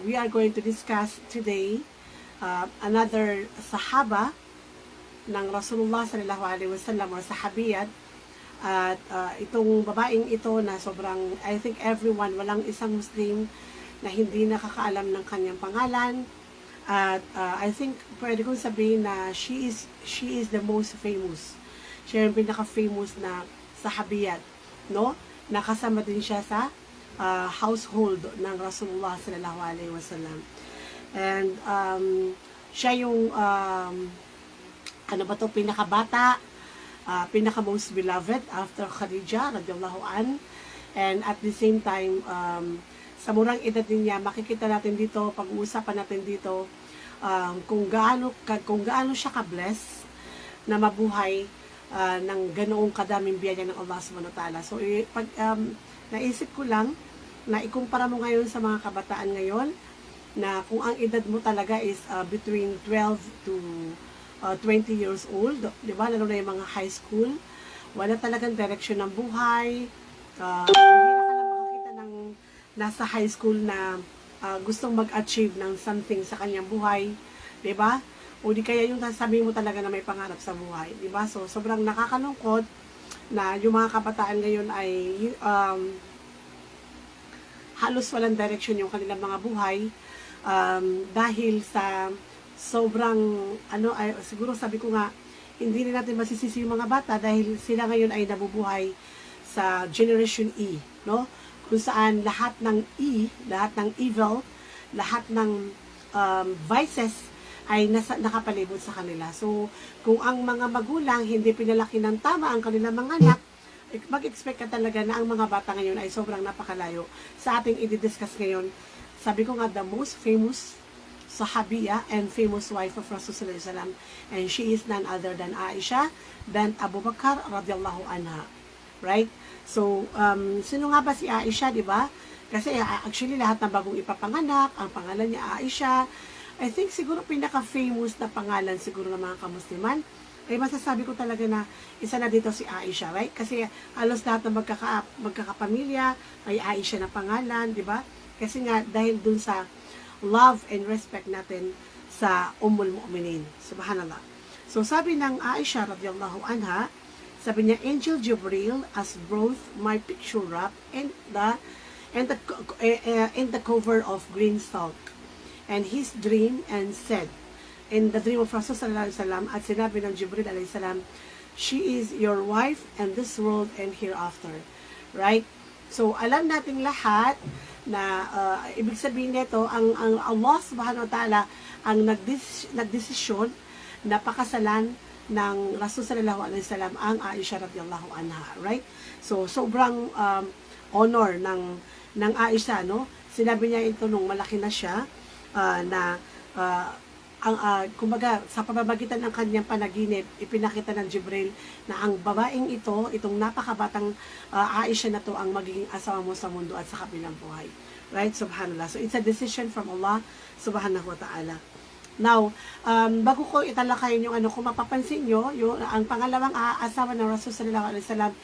We are going to discuss today another sahaba ng Rasulullah sallallahu alaihi wasallam or sahabiyat. At itong babaeng ito na sobrang, I think everyone, walang isang Muslim na hindi nakakaalam ng kanyang pangalan. At I think pwede kong sabihin na she is the most famous. Siya yung pinaka-famous na sahabiyat, no? Nakasama din siya sa household ng Rasulullah sallallahu alaihi wasallam. And siya yung pinakabata, pinaka most beloved after Khadija radhiyallahu an. And at the same time, sa murang edad din niya, makikita natin dito, pag-uusapan natin dito kung gaano siya ka-bless na mabuhay ng ganoong kadaming biyaya ng Allah subhanahu wa ta'ala. So naisip ko lang na ikumpara mo ngayon sa mga kabataan ngayon na kung ang edad mo talaga is between 12 to 20 years old, di ba? Lalo na yung mga high school, wala talagang direction ng buhay. Hindi na ka lang makakita ng nasa high school na gustong mag-achieve ng something sa kanyang buhay, di ba? O di kaya yung sasabihin mo talaga na may pangarap sa buhay, di ba? So sobrang nakakalungkot na yung mga kabataan ngayon ay halos walang direction yung kanilang mga buhay dahil sa sobrang siguro sabi ko nga, hindi na natin masisisi yung mga bata dahil sila ngayon ay nabubuhay sa Generation E, no? Kung saan lahat ng lahat ng evil, lahat ng vices ay nakapalibot sa kanila. So, kung ang mga magulang hindi pinalaki ng tama ang kanilang mga anak, mag-expect ka talaga na ang mga bata ngayon ay sobrang napakalayo. Sa ating i-discuss ngayon, sabi ko nga, the most famous sahabiya and famous wife of Rasulullah sallallahu alaihi wasallam, and she is none other than Aisha than Abu Bakar radhiyallahu anha. Right? So, sino nga ba si Aisha, di ba? Kasi actually lahat ng bagong ipapanganak, ang pangalan niya Aisha. I think siguro pinaka-famous na pangalan siguro ng mga kamusliman, ay masasabi ko talaga na isa na dito si Aisha, right? Kasi halos lahat ng magkakapamilya ay Aisha na pangalan, di ba? Kasi nga dahil dun sa love and respect natin sa Ummul Mu'minin. Subhanallah. So sabi ng Aisha radhiyallahu anha, sabi niya, Angel Jibril has brought my picture wrap in the cover of green silk, and his dream and said, in the dream of Rasulullah sallallahu alaihi wasallam, at sinabi ng Jibril alaihi salam, she is your wife in this world and hereafter. Right? So alam nating lahat na ibig sabihin nito, ang Allah subhanahu wa ta'ala ang nagdesisyon na pakasalan ng Rasul sallallahu alaihi wasallam ang Aisha radhiyallahu anha, right? So sobrang honor ng Aisha, no? Sinabi niya ito nung malaki na siya kumbaga sa pamamagitan ng kanyang panaginip, ipinakita ng Jibril na ang babaeng ito, itong napakabatang Aisha na to, ang magiging asawa mo sa mundo at sa kabilang buhay. Right? Subhanallah. So it's a decision from Allah subhanahu wa ta'ala. Now, bago ko italakayin yung kung mapapansin nyo, ang pangalawang asawa ng Rasul sallallahu alaihi wasallam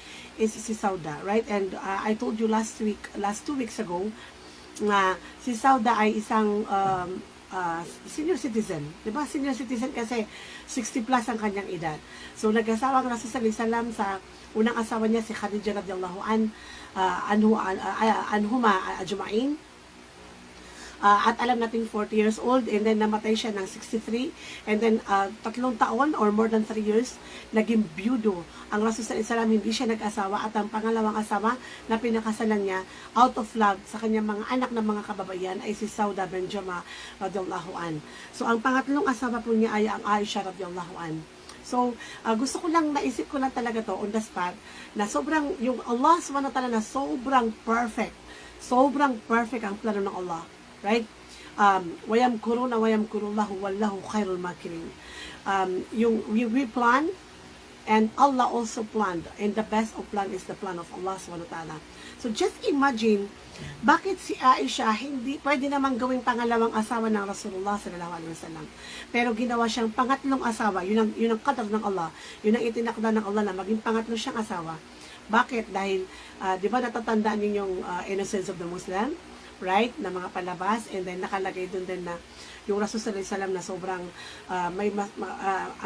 is si Sauda, right? And I told you last 2 weeks ago, na si Sauda ay isang senior citizen. Diba? Senior citizen kasi 60 plus ang kanyang edad. So, nag-asawa ang Rasul sallallahu alaihi wasallam sa unang asawa niya, si Khadija radhiyallahu anhuma ajma'in. At alam natin 40 years old, and then namatay siya ng 63, and then 3 taon or more than 3 years naging byudo ang Rasul sallallahu alaihi wasallam. Hindi siya nag-asawa, at ang pangalawang asawa na pinakasalan niya out of love sa kanyang mga anak na mga kababayan ay si Sauda bin Jama radhiyallahu an. So ang pangatlong asawa po niya ay ang Aisha radhiyallahu an. So gusto ko lang, naisip ko lang talaga to on the spot, na sobrang yung Allah subhanahu wa ta'ala na sobrang perfect ang plano ng Allah. Right? Wayam kuruna wayam kurullahu wallahu khairul makirin. We plan, and Allah also planned, and the best of plan is the plan of Allah subhanahu wa ta'ala. So just imagine, bakit si Aisha hindi pwede namang gawing pangalawang asawa ng Rasulullah sallallahu alaihi wasallam, pero ginawa siyang pangatlong asawa? Yun ang qadar ng Allah, yun ang itinakda ng Allah na maging pangatlo siyang asawa. Bakit? Dahil di ba natatandaan niyo yung innocence of the Muslim? right, na mga palabas, and then nakalagay doon din na yung Rasul sallallahu alaihi wasallam na sobrang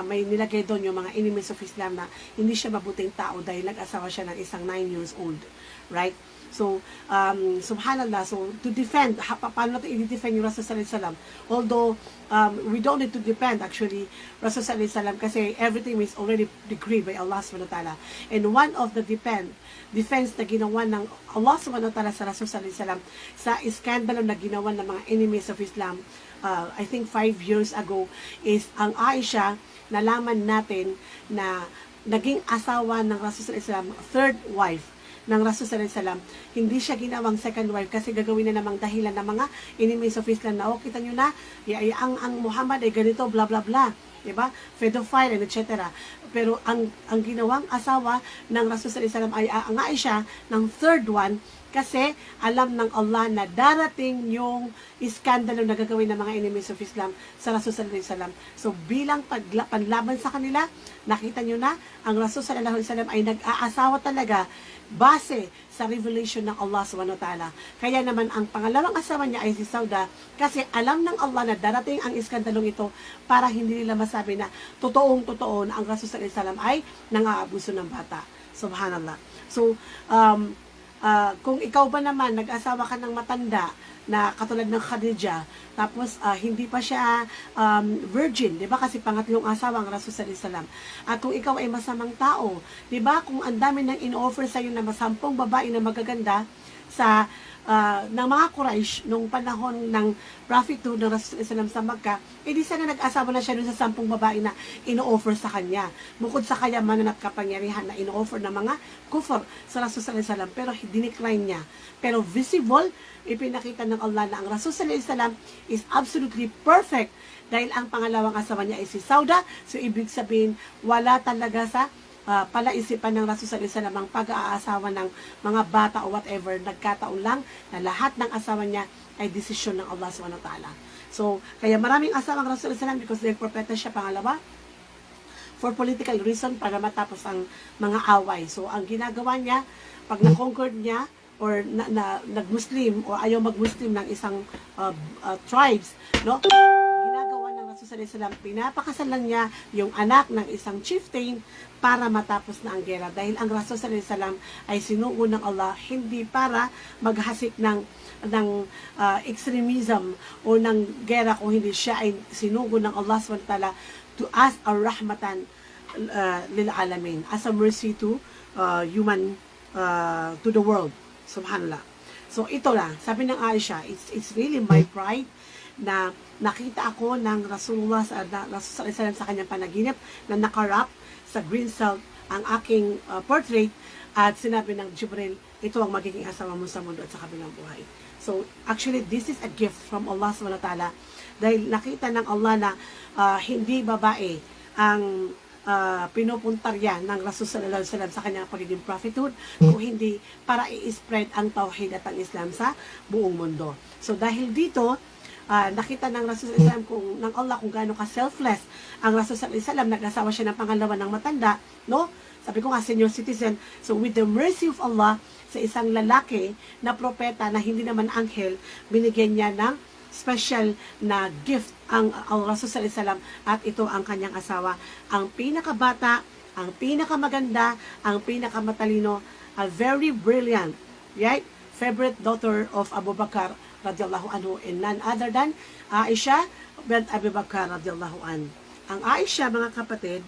may nilagay doon yung mga enemies of Islam na hindi siya mabuting tao dahil nag-asawa siya ng isang 9 years old, right? So, subhanallah, so to defend, paano natin i-defend yung Rasul sallallahu alaihi wasallam? Although, we don't need to defend actually Rasul sallallahu alaihi wasallam kasi everything is already decreed by Allah subhanahu wa ta'ala. And one of the defense na ginawa ng Allah subhanahu wa ta'ala sa Rasul sallallahu alaihi wasallam sa iskandalo na ginawa ng mga enemies of Islam, I think 5 years ago, is ang Aisha, nalaman natin na naging asawa ng Rasul sallallahu alaihi wasallam, third wife ng Rasul sallallahu alaihi wasallam, hindi siya ginawang second wife kasi gagawin na namang dahilan ng mga enemies of Islam na, kita nyo na, ang Muhammad ay ganito, bla bla bla, diba? Pedophile, and etc. Pero ang ginawang asawa ng Rasul sallallahu alaihi wasallam ay ang Aisha ng third one, kasi alam ng Allah na darating yung iskandalo na gagawin ng mga enemies of Islam sa Rasul sallallahu alaihi wasallam. So bilang panlaban sa kanila, nakita nyo na, ang Rasul sallallahu alaihi wasallam ay nag-aasawa talaga base sa revelation ng Allah subhanahu wa ta'ala. Kaya naman ang pangalawang asawa niya ay si Sauda, kasi alam ng Allah na darating ang iskandalong ito para hindi nila masabi na totoong-totoo na ang Rasul sallallahu alaihi wasallam ay nang-aabuso ng bata. Subhanallah. So, kung ikaw ba naman nag-asawa ka ng matanda na katulad ng Khadija, tapos hindi pa siya virgin, 'di ba? Kasi pangatlong asawa ang Rasul sallallahu alaihi wasallam. At kung ikaw ay masamang tao, 'di ba? Kung ang dami nang in-offer sa iyo na 10 babae na magaganda sa ng mga Quraysh nung panahon ng prophethood ng Rasul sallallahu alaihi wasallam sa Makkah, edi sana nag-asawa na siya dun sa 10 babae na ino-offer sa kanya. Bukod sa kayaman at kapangyarihan na ino-offer ng mga kufr sa Rasul sallallahu alaihi wasallam, pero dinecline niya. Pero visible, ipinakita ng Allah na ang Rasul sallallahu alaihi wasallam is absolutely perfect dahil ang pangalawang asawa niya ay si Sauda. So ibig sabihin, wala talaga sa palaisipan ng Rasul sallallahu alaihi wasallam ang pag-aasawa ng mga bata o whatever. Nagkataon lang na lahat ng asawa niya ay desisyon ng Allah subhanahu wa ta'ala. So, kaya maraming asawa ng Rasul sallallahu alaihi wasallam because they're propeta siya, pangalawa, for political reason, para matapos ang mga away. So, ang ginagawa niya, pag na-conquered niya, or nag-Muslim, o ayaw mag-Muslim ng isang tribes, no? Ginagawa ng Rasul sallallahu alaihi wasallam, pinapakasalan niya yung anak ng isang chieftain para matapos na ang gera. Dahil ang Rasul sallallahu alaihi wasallam ay sinugo ng Allah hindi para maghasik ng extremism o ng gera, kung hindi siya ay sinugo ng Allah subhanahu wa ta'ala to as a rahmatan lil alamin, as a mercy to human, to the world. Subhanallah. So ito lang, sabi ng Aisha, it's really my pride na nakita ako ng Rasulullah sallallahu alaihi wasallam sa kanyang panaginip na nakarap sa green silk ang aking portrait, at sinabi ng Jibril, ito ang magiging asawa mo sa mundo at sa kabilang buhay. So actually this is a gift from Allah subhanahu wa ta'ala, dahil nakita ng Allah na hindi babae ang pinupuntarya ng Rasul sallallahu alaihi wasallam sa kanyang pagiging prophethood, kung hindi para i-spread ang tauhid at ang Islam sa buong mundo. So dahil dito, nakita ng Rasul sallallahu alaihi wasallam ng Allah kung gaano ka selfless ang Rasul sallallahu alaihi wasallam. Nag-asawa siya ng pangalawa ng matanda, no? Sabi ko nga, senior citizen. So with the mercy of Allah, sa isang lalaki na propeta na hindi naman anghel, binigyan niya ng special na gift ang Rasul sallallahu alaihi wasallam, at ito ang kanyang asawa, ang pinakabata, ang pinakamaganda, ang pinakamatalino, a very brilliant, right? Favorite daughter of Abu Bakar radiyallahu anhu, and none other than Aisha bint Abu Bakar radiyallahu anhu. Ang Aisha, mga kapatid,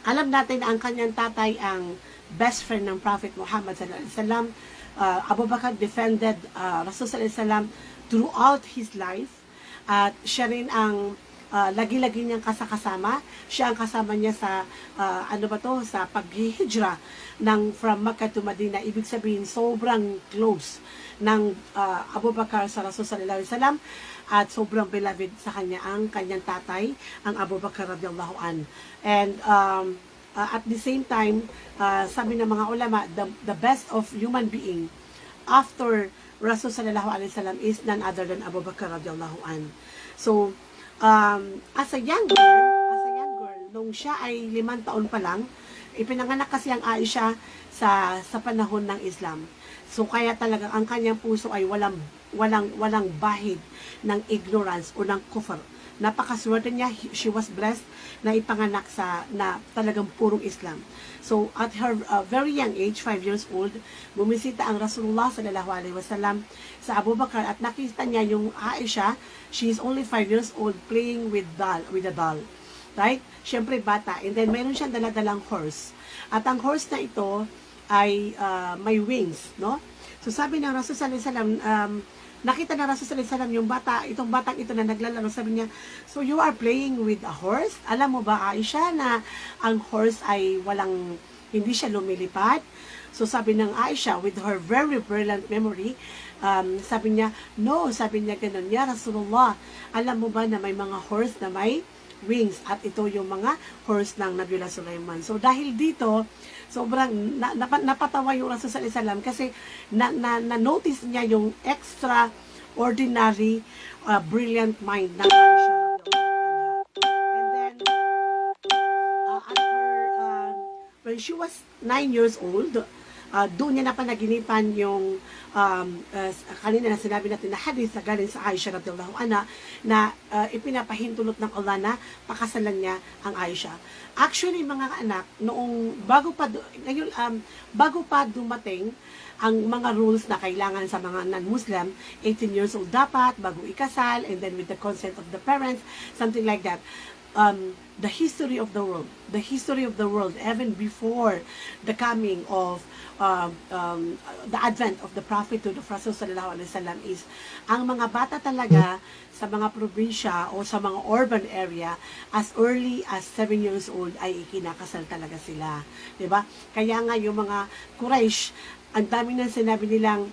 alam natin na ang kanyang tatay ang best friend ng Prophet Muhammad sallallahu alaihi wasallam. Abu Bakar defended Rasul sallallahu alaihi wasallam throughout his life, at siya rin ang lagi-lagi niyang kasama. Siya ang kasama niya sa sa paghihijra from Makkah to Medina. Ibig sabihin, sobrang close ng Abu Bakar sa Rasul sallallahu alaihi wasallam, at sobrang beloved sa kanya ang kanyang tatay, ang Abu Bakar radiyallahu an. And at the same time, sabi ng mga ulama, the best of human being after Rasul sallallahu alaihi wasallam is none other than Abu Bakar radiyallahu an. So, as a young girl, nung siya ay 5 taon pa lang, ipinanganak kasi ang Aisha sa panahon ng Islam. So kaya talagang ang kanyang puso ay walang bahid ng ignorance o ng kufr. Napakaswerte niya, she was blessed na ipanganak na talagang purong Islam. So at her very young age, 5 years old, bumisita ang Rasulullah sallallahu alaihi wasallam sa Abu Bakr at nakita niya yung Aisha, she is only 5 years old playing with a doll. Right? Siyempre bata. And then mayroon siyang daladalang horse. At ang horse na ito ay may wings, no? So sabi ng Rasul sallallahu alaihi wasallam, nakita na Rasul sallallahu alaihi wasallam yung bata, itong batang ito na naglalaro, sabi niya, so you are playing with a horse? Alam mo ba, Aisha, na ang horse ay hindi siya lumilipad? So sabi ng Aisha, with her very brilliant memory, sabi niya, no, sabi niya ganun, ya Rasulullah, alam mo ba na may mga horse na may wings, at ito yung mga horse ng Nabiullah Sulaiman. So dahil dito, sobrang napatawa yung Rasul sallallahu alaihi wasallam kasi na-notice niya yung extraordinary brilliant mind ng Aisha. And then when she was 9 years old, doon niya napanaginipan yung kanina na sinabi natin na hadith na galing sa Aisha radhiyallahu anha na ipinapahintulot ng Allah na pakasalan niya ang Aisha. Actually, mga anak, bago pa dumating ang mga rules na kailangan sa mga non-Muslim, 18 years old dapat, bago ikasal, and then with the consent of the parents, something like that. The history of the world, even before the coming of the advent of the Prophet to the Rasul sallallahu alaihi wasallam, is ang mga bata talaga sa mga probinsya o sa mga urban area, as early as 7 years old ay ikinakasal talaga sila, di ba? Kaya nga yung mga Quraysh, ang dami nang sinabi nilang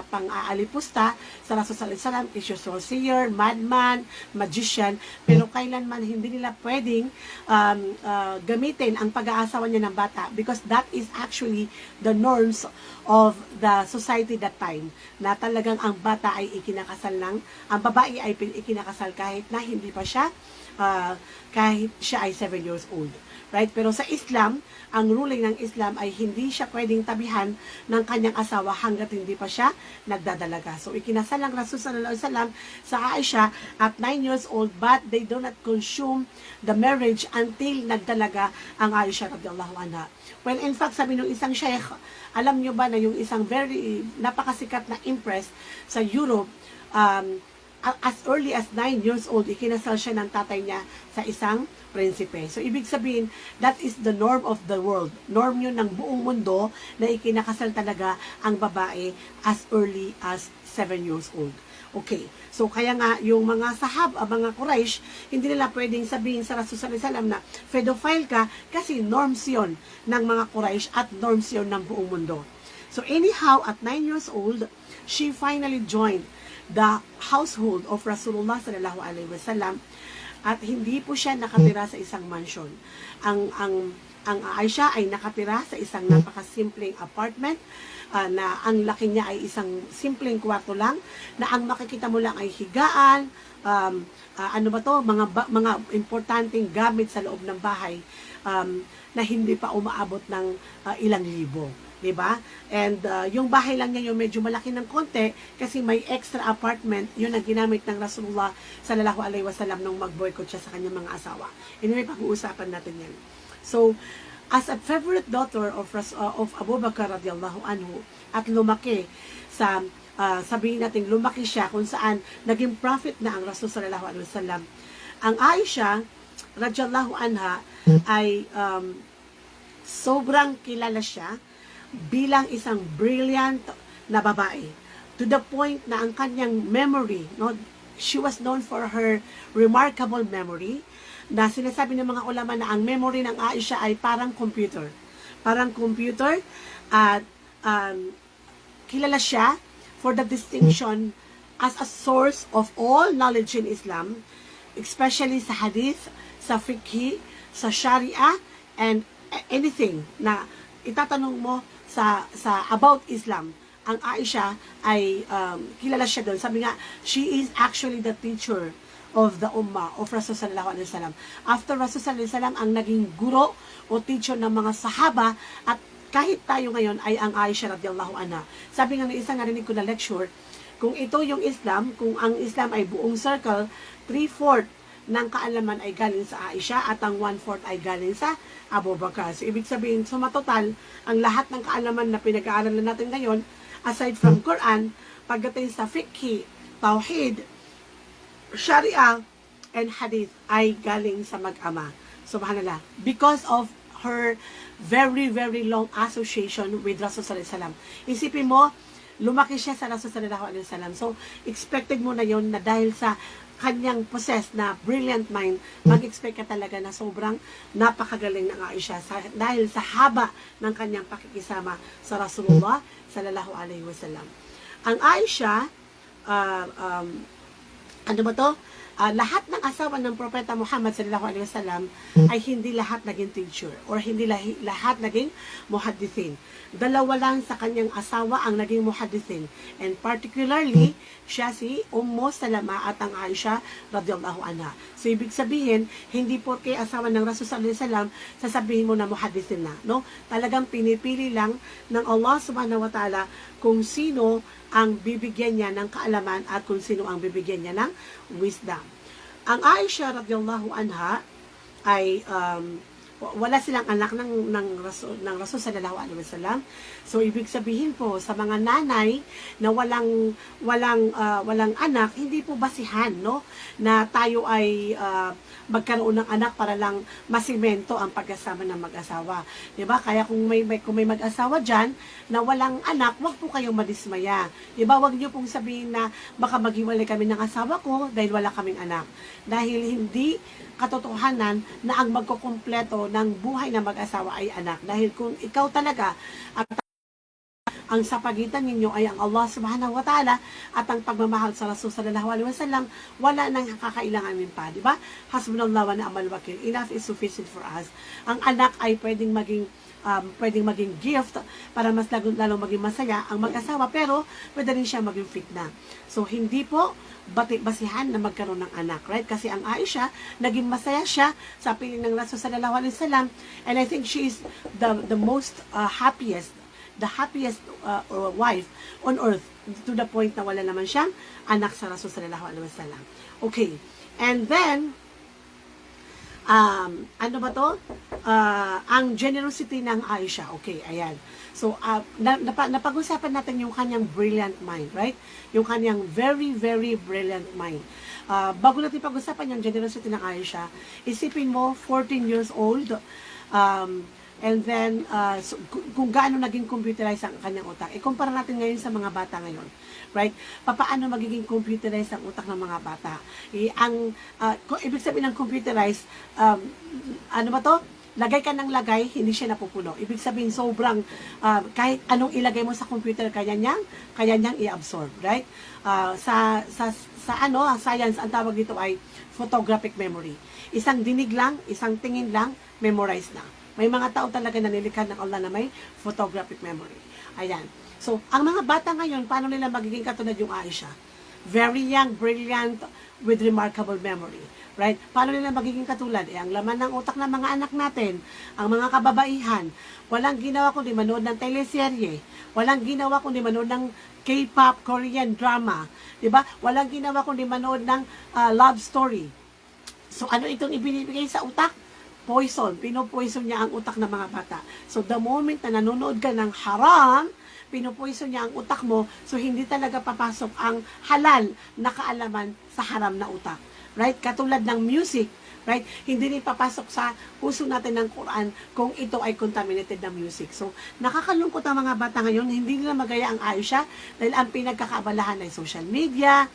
pang-aalipusta sa Rasul sallallahu alaihi wasallam, is your sorcerer, madman, magician, pero kailanman hindi nila pwedeng gamitin ang pag-aasawa niya ng bata, because that is actually the norms of the society that time, na talagang ang bata ay ang babae ay ikinakasal kahit na hindi pa siya, kahit siya ay 7 years old. Right? Pero sa Islam, ang ruling ng Islam ay hindi siya pwedeng tabihan ng kanyang asawa hanggat hindi pa siya nagdadalaga. So, ikinasal ang Rasul sallallahu alaihi wasallam sa Aisha at 9 years old, but they do not consume the marriage until nagdalaga ang Aisha radhiyallahu anha. Well, in fact, sabi ng isang sheikh, alam nyo ba na yung isang very napakasikat na empress sa Europe, as early as 9 years old, ikinasal siya ng tatay niya sa isang prinsipe. So, ibig sabihin, that is the norm of the world. Norm yun ng buong mundo na ikinakasal talaga ang babae as early as 7 years old. Okay. So, kaya nga, yung mga mga Quraysh, hindi nila pwedeng sabihin sa Rasul sallallahu alaihi wasallam na pedophile ka, kasi norms yun ng mga Quraysh at norms yun ng buong mundo. So, anyhow, at 9 years old, she finally joined the household of Rasulullah sallallahu alaihi wasallam, at hindi po siya nakatira sa isang mansion. Ang Aisha ay nakatira sa isang napakasimpleng apartment, na ang laki niya ay isang simpleng kwarto lang, na ang makikita mo lang ay higaan, mga importanteng gamit sa loob ng bahay, na hindi pa umaabot ng ilang libo. Diba? And yung bahay lang niya yung medyo malaki ng konti kasi may extra apartment, yun ang ginamit ng Rasulullah sallallahu alaihi wasallam nung mag-boycott siya sa kanyang mga asawa. Anyway, pag-uusapan natin yan. So, as a favorite daughter of Abu Bakr radiyallahu anhu, at lumaki sa sabihin natin lumaki siya kung saan naging prophet na ang Rasul sallallahu alaihi wasallam, ang Aisha radiyallahu anha ay sobrang kilala siya bilang isang brilliant na babae, to the point na ang kanyang memory, no, she was known for her remarkable memory, na sinasabi ng mga ulama na ang memory ng Aisha ay parang computer, at kilala siya for the distinction as a source of all knowledge in Islam, especially sa hadith, sa fiqh, sa sharia, and anything na itatanong mo sa about Islam, ang Aisha ay kilala siya doon. Sabi nga, she is actually the teacher of the Ummah of Rasul sallallahu alaihi wasallam. After Rasul sallallahu alaihi wasallam ang naging guro o teacher ng mga sahaba, at kahit tayo ngayon ay ang Aisha radhiyallahu anha. Sabi nga ng isang narinig ko na lecture, kung ito yung Islam, kung ang Islam ay buong circle, 3/4 ng kaalaman ay galing sa Aisha at ang 1/4 ay galing sa Abu Bakr. So, ibig sabihin, matotal, ang lahat ng kaalaman na pinag-aaralan natin ngayon, aside from Quran, pagdating sa fiqh, tawhid, sharia, and hadith, ay galing sa mag-ama. Subhanallah. Because of her very, very long association with Rasul sallallahu alaihi wasallam. Isipin mo, lumaki siya sa Rasul sallallahu alaihi wasallam. So, expected mo na yon na dahil sa kanyang possessed na brilliant mind, mag-expect ka talaga na sobrang napakagaling ng Aisha dahil sa haba ng kanyang pakikisama sa Rasulullah sallallahu alaihi wasallam. Ang Aisha, ano ba to? Lahat ng asawa ng Propeta Muhammad sallallahu alaihi wasallam ay hindi lahat naging teacher or hindi lahat naging muhaddithin. Dalawa lang sa kanyang asawa ang naging muhaddithin, and particularly siya si Ummu Salama at ang Aisha radhiyallahu anha. So ibig sabihin, hindi porke asawa ng Rasul sallallahu alaihi wasallam sasabihin mo na muhaddithin na, no? Talagang pinipili lang ng Allah subhanahu wa ta'ala kung sino ang bibigyan niya ng kaalaman at kung sino ang bibigyan niya ng wisdom. Ang Aisha radhiyallahu anha ay wala silang anak ng Rasul sallallahu alaihi wasallam. So ibig sabihin po sa mga nanay na walang anak, hindi po basihan, no, na tayo ay magkaroon ng anak para lang masimento ang pagkasama ng mag-asawa. 'Di ba? Kaya kung may mag-asawa diyan na walang anak, wag po kayong madismaya. 'Di ba? Wag niyo pong sabihin na baka maghiwalay kami ng asawa ko dahil wala kaming anak. Dahil hindi katotohanan na ang magkukumpleto ng buhay ng mag-asawa ay anak. Dahil kung ikaw talaga at ang sa pagitan ninyo ay ang Allah subhanahu wa ta'ala at ang pagmamahal sa Rasul sallallahu alaihi wasallam, wala nang kakailanganin pa, di ba? Hasbunallahu wa ni'mal wakil. Enough is sufficient for us. Ang anak ay pwedeng maging gift para mas lalo maging masaya ang mag-asawa, pero pwede rin siya maging fitna. So hindi po basihan na magkaroon ng anak, right? Kasi ang Aisha, naging masaya siya sa piling ng Rasul sallallahu alaihi wasallam, and I think she is the most happiest wife on earth, to the point na wala naman siyang anak sa Rasul sallallahu alaihi wasallam. Okay. And then ano ba to? Ang generosity ng Aisha. Okay, ayan. So, napag-usapan natin yung kanyang brilliant mind, right? Yung kanyang very, very brilliant mind. Bago natin pag-usapan yung generosity ng Aisha, isipin mo, 14 years old, and then, kung gaano naging computerized ang kanyang utak. Ikumpara natin ngayon sa mga bata ngayon. Right? Paano magiging computerized ang utak ng mga bata? Ibig sabihin ng computerized, ano ba to? Lagay ka ng lagay, hindi siya napupuno. Ibig sabihin, sobrang, kahit anong ilagay mo sa computer, kaya niyang i-absorb. Right? Sa science, ang tawag dito ay photographic memory. Isang dinig lang, isang tingin lang, memorize na. May mga tao talaga na nilikha ng Allah na may photographic memory. Ayan. So, ang mga bata ngayon, paano nila magiging katulad yung Aisha? Very young, brilliant, with remarkable memory. Right? Paano nila magiging katulad? Ang laman ng utak ng mga anak natin, ang mga kababaihan, walang ginawa kundi manood ng teleserye, walang ginawa kundi manood ng K-pop, Korean drama, diba? Walang ginawa kundi manood ng love story. So, ano itong ibinibigay sa utak? Poison. Pinopoison niya ang utak ng mga bata. So, the moment na nanonood ka ng haram, pinopoison niya ang utak mo, so hindi talaga papasok ang halal na kaalaman sa haram na utak. Right? Katulad ng music, right? Hindi rin papasok sa puso natin ng Quran kung ito ay contaminated na music. So, nakakalungkot ang mga bata ngayon, hindi nila magaya ang Aisha dahil ang pinagkakaabalahan ay social media,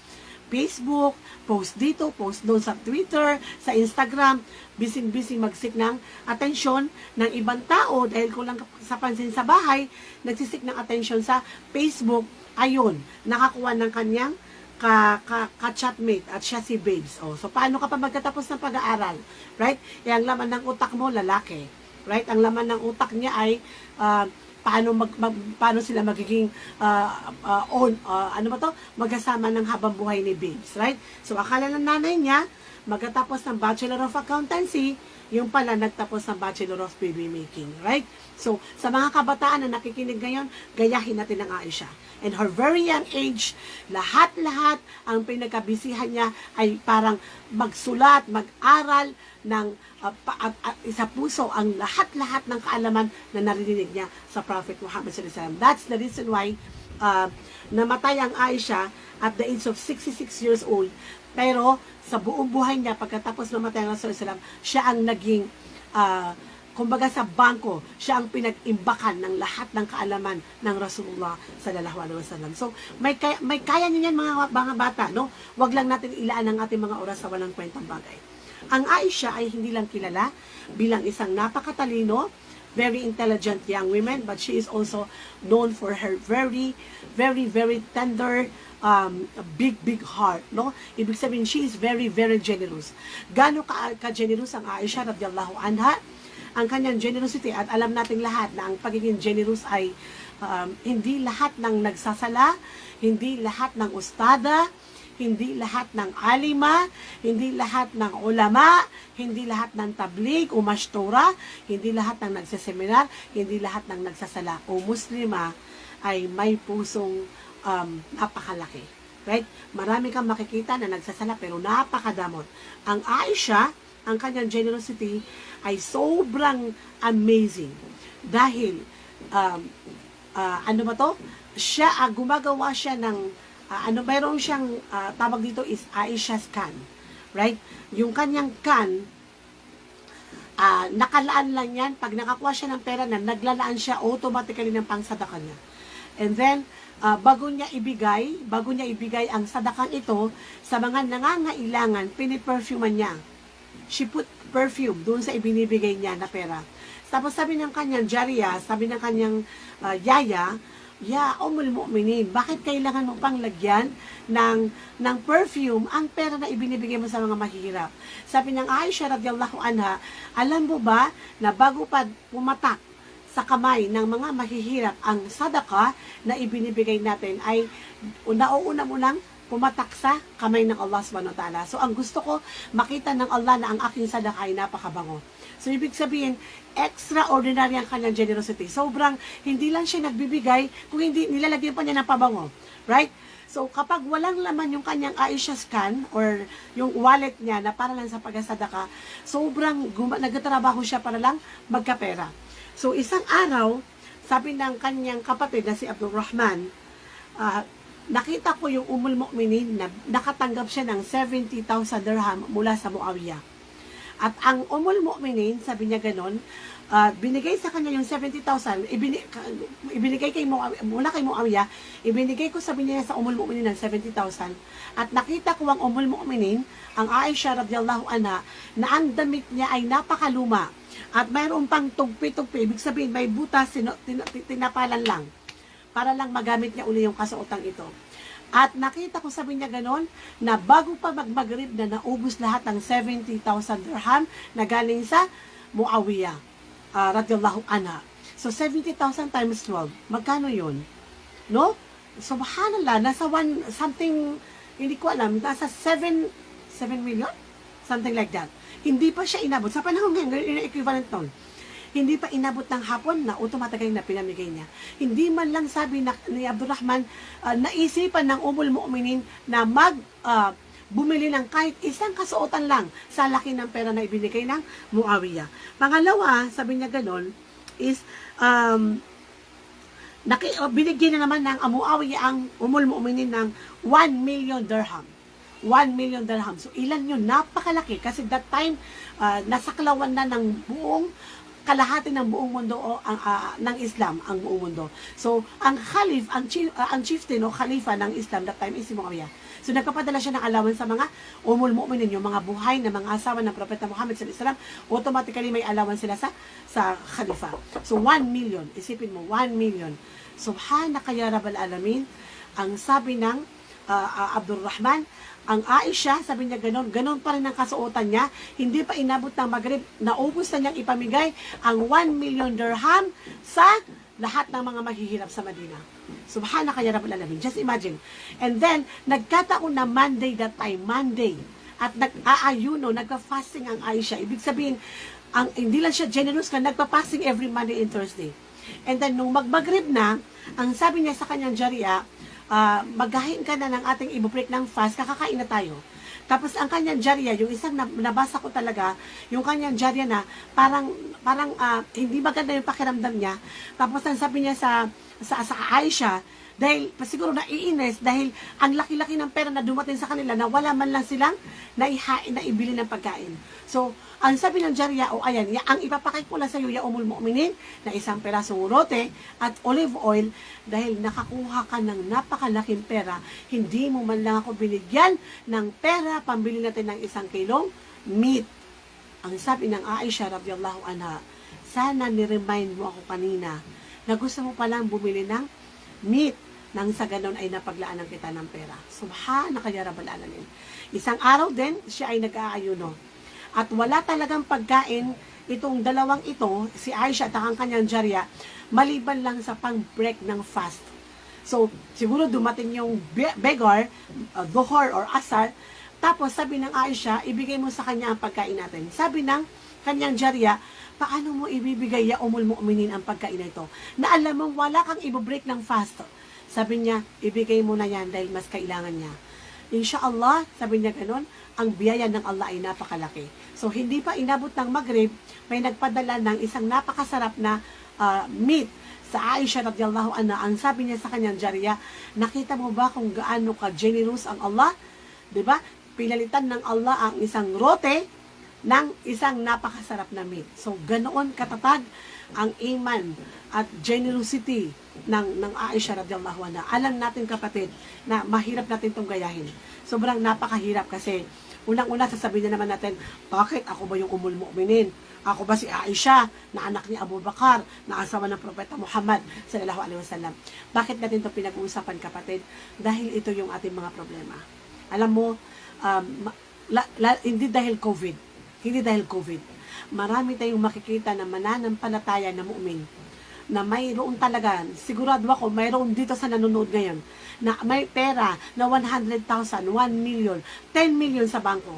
Facebook, post dito, post doon sa Twitter, sa Instagram, busy magsik ng atensyon ng ibang tao dahil kulang sa pansin sa bahay, nagsisik ng atensyon sa Facebook, ayun, nakakuha ng kanyang ka-chatmate at siya si Babes. Oh, so, paano ka pa magkatapos ng pag-aaral? Right? Ang laman ng utak mo, lalaki. Right? Ang laman ng utak niya ay paano sila magiging magkasama ng habang buhay ni Babes, right? So akala ng nanay niya magkatapos ng Bachelor of Accountancy, yung pala nagtapos ng Bachelor of Baby Making, right? So, sa mga kabataan na nakikinig ngayon, gayahin natin ang Aisha. And her very young age, lahat-lahat ang pinagkabisihan niya ay parang magsulat, mag-aral ng isa puso ang lahat-lahat ng kaalaman na narinig niya sa Prophet Muhammad sallallahu alaihi wasallam. That's the reason why namatay ang Aisha at the age of 66 years old. Pero sa buong buhay niya, pagkatapos namatay ang Rasulullah, siya ang naging, kumbaga sa bangko, siya ang pinag-imbakan ng lahat ng kaalaman ng Rasulullah sallallahu alaihi wasallam. So, may kaya niyo yan mga bata, no? Wag lang natin ilaan ang ating mga oras sa walang kwentang bagay. Ang Aisha ay hindi lang kilala bilang isang napakatalino, very intelligent young woman, but she is also known for her very, very, very tender, big heart, no? Ibig sabihin, she is very, very generous. Gaano ka-generous ang Aisha radhiyallahu anha? Ang kanyang generosity, at alam nating lahat na ang pagiging generous ay hindi lahat ng nagsasala, hindi lahat ng ustada, hindi lahat ng alima, hindi lahat ng ulama, hindi lahat ng tablig o mastura, hindi lahat ng nagsaseminar, hindi lahat ng nagsasala o muslima ay may pusong napakalaki. Right? Marami kang makikita na nagsasala pero napakadamot. Ang Aisha, ang kanyang generosity ay sobrang amazing. Dahil, gumagawa siya ng mayroon siyang tawag dito is Aisha's can, right? Yung kanyang can, nakalaan lang yan. Pag nakakuha siya ng pera na naglalaan siya automatically ng pangsadaka niya. And then, bago niya ibigay ang sadakang ito sa mga nangangailangan, piniperfuman niya. She put perfume doon sa ibinibigay niya na pera. Tapos sabi ng kanyang jariya, sabi ng kanyang yaya, ya, Ummul Mu'minin, bakit kailangan mo pang lagyan ng perfume ang pera na ibinibigay mo sa mga mahirap? Sabi ng Aisha radhiyallahu anha, alam mo ba na bago pa pumatak sa kamay ng mga mahihirap ang sadaka na ibinibigay natin ay nauuna mo lang pumatak sa kamay ng Allah subhanahu wa ta'ala. So ang gusto ko makita ng Allah na ang aking sadaka ay napakabango. So, ibig sabihin, extraordinary ang kanyang generosity. Sobrang, hindi lang siya nagbibigay, kung hindi, nilalagyan pa niya ng pabango. Right? So, kapag walang laman yung kanyang Aisha's can, or yung wallet niya na para lang sa pagkasadaka, sobrang nagtatrabaho siya para lang magkapera. So, isang araw, sabi ng kanyang kapatid na si Abdurrahman, nakita ko yung Ummul Mu'minin na nakatanggap siya ng 70,000 dirham mula sa Muawiyah. At ang Ummul Mu'minin, sabi niya ganon, binigay sa kanya yung 70,000, ibinigay mula kay Muawiyah, ibinigay ko, sabi niya sa Ummul Mu'minin ng 70,000, at nakita ko ang Ummul Mu'minin, ang Aisha radhiyallahu anha, na ang damit niya ay napakaluma, at mayroon pang tugpi-tugpi, ibig sabihin may butas, tinapalan lang, para lang magamit niya uli yung kasuotang ito. At nakita ko, sabi niya ganon, na bago pa magmagrib na naubos lahat ng 70,000 dirham na galing sa Muawiyah, radhiyallahu anha. So, 70,000 times 12, magkano yun? No? Subhanallah, nasa something, hindi ko alam, nasa 7 million? Something like that. Hindi pa siya inabot. Sa panahon ngayon, equivalent nun. Hindi pa inabot ng hapon na automatically na pinamigay niya. Hindi man lang sabi ni Abdurrahman, naisipan ng Ummul Mu'minin na bumili ng kahit isang kasuotan lang sa laki ng pera na ibinigay ng Muawiyah. Pangalawa, sabi niya ganon, is binigyan na naman ng Muawiyah ang Ummul Mu'minin ng 1 million dirham. 1 million dirham. So, ilan yun? Napakalaki. Kasi that time, nasaklawan na ng kalahati ng buong mundo ng Islam, ang buong mundo. So, ang Khalif, ang chieftain o Khalifa ng Islam that time is si Muawiyah. So, nagpapadala siya ng alawan sa mga Ummul Mu'minin, yung mga buhay na mga asawa ng Propeta Muhammad sallallahu alaihi wasallam, automatically may alawan sila sa Khalifa. So, 1 million. Isipin mo, 1 million. Subhanaka ya Rabbal Alamin. Ang sabi ng Abdurrahman, ang Aisha, sabi niya ganon pa rin ang kasuotan niya, hindi pa inabot ng Maghrib, naubos na niyang ipamigay ang 1 million dirham sa lahat ng mga mahihirap sa Madina. Subhanaka ya Rabbal Alamin. Just imagine. And then, nagkataon na Monday that time, Monday. At nag-aayuno, nagpa-fasting ang Aisha. Ibig sabihin, hindi lang siya generous ka, nagpa-fasting every Monday and Thursday. And then, nung magmagrib na, ang sabi niya sa kanyang jariya, maghahin ka na ng ating ibubreak ng fast, kakakain na tayo. Tapos ang kanyang jariya, yung isang nabasa ko talaga, yung kanyang jariya na parang hindi maganda yung pakiramdam niya. Tapos ang sabi niya sa Aisha, dahil siguro naiinis dahil ang laki-laki ng pera na dumating sa kanila na wala man lang silang naibili ng pagkain. So, ang sabi ng jariya, ayan, ang ipapakay ko lang sa iyo, ya umul mu'minin, na isang perasong rote at olive oil, dahil nakakuha ka ng napakalaking pera, hindi mo man lang ako binigyan ng pera, pambili natin ng 1 kilong meat. Ang sabi ng Aisha radhiyallahu anha, sana ni-remind mo ako kanina na gusto mo palang bumili ng meat, nang sa ganon ay napaglaanan kita ng pera. Subhanaka ya Rabbal Alamin. Isang araw din, siya ay nag-aayuno. At wala talagang pagkain itong dalawang ito, si Aisha at ang kanyang jariya, maliban lang sa pang-break ng fast. So, siguro dumating yung beggar, duhor or asar, tapos sabi ng Aisha, ibigay mo sa kanya ang pagkain natin. Sabi ng kanyang jariya, paano mo ibibigay ya umul mu'minin ang pagkain na ito? Na alam mo, wala kang ibibreak ng fast. Sabi niya, ibigay mo na yan dahil mas kailangan niya. Inshallah, sabi niya ganon, ang biyaya ng Allah ay napakalaki. So, hindi pa inabot ng Maghrib, may nagpadala ng isang napakasarap na meat sa Aisha radhiyallahu anha. Ang sabi niya sa kanyang jariya, nakita mo ba kung gaano ka generous ang Allah? 'Di ba? Pinalitan ng Allah ang isang rote ng isang napakasarap na meat. So, ganoon katatag ang iman at generosity ng Aisha radhiyallahu anha. Alam natin kapatid na mahirap natin itong gayahin. Sobrang napakahirap kasi unang-una sasabihin na naman natin, bakit ako ba yung umul mu'minin? Ako ba si Aisha na anak ni Abu Bakar, na asawa ng Propeta Muhammad sallallahu alaihi wasallam? Bakit natin ito pinag-uusapan kapatid? Dahil ito yung ating mga problema. Alam mo, hindi dahil COVID. Hindi dahil COVID. Marami tayong makikita na mananampalataya na mu'min, na mayroon talaga, sigurado ako, mayroon dito sa nanonood ngayon, na may pera na 100,000, 1 million, 10 million sa bangko.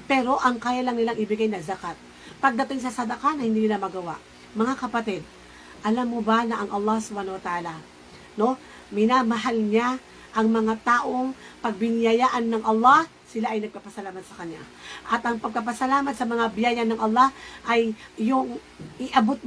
Pero ang kaya lang nilang ibigay na zakat. Pagdating sa sadaka na hindi nila magawa. Mga kapatid, alam mo ba na ang Allah subhanahu wa ta'ala, no, minamahal niya ang mga taong pagbiniyayaan ng Allah, sila ay nagpapasalamat sa Kanya. At ang pagpapasalamat sa mga biyaya ng Allah ay yung iabot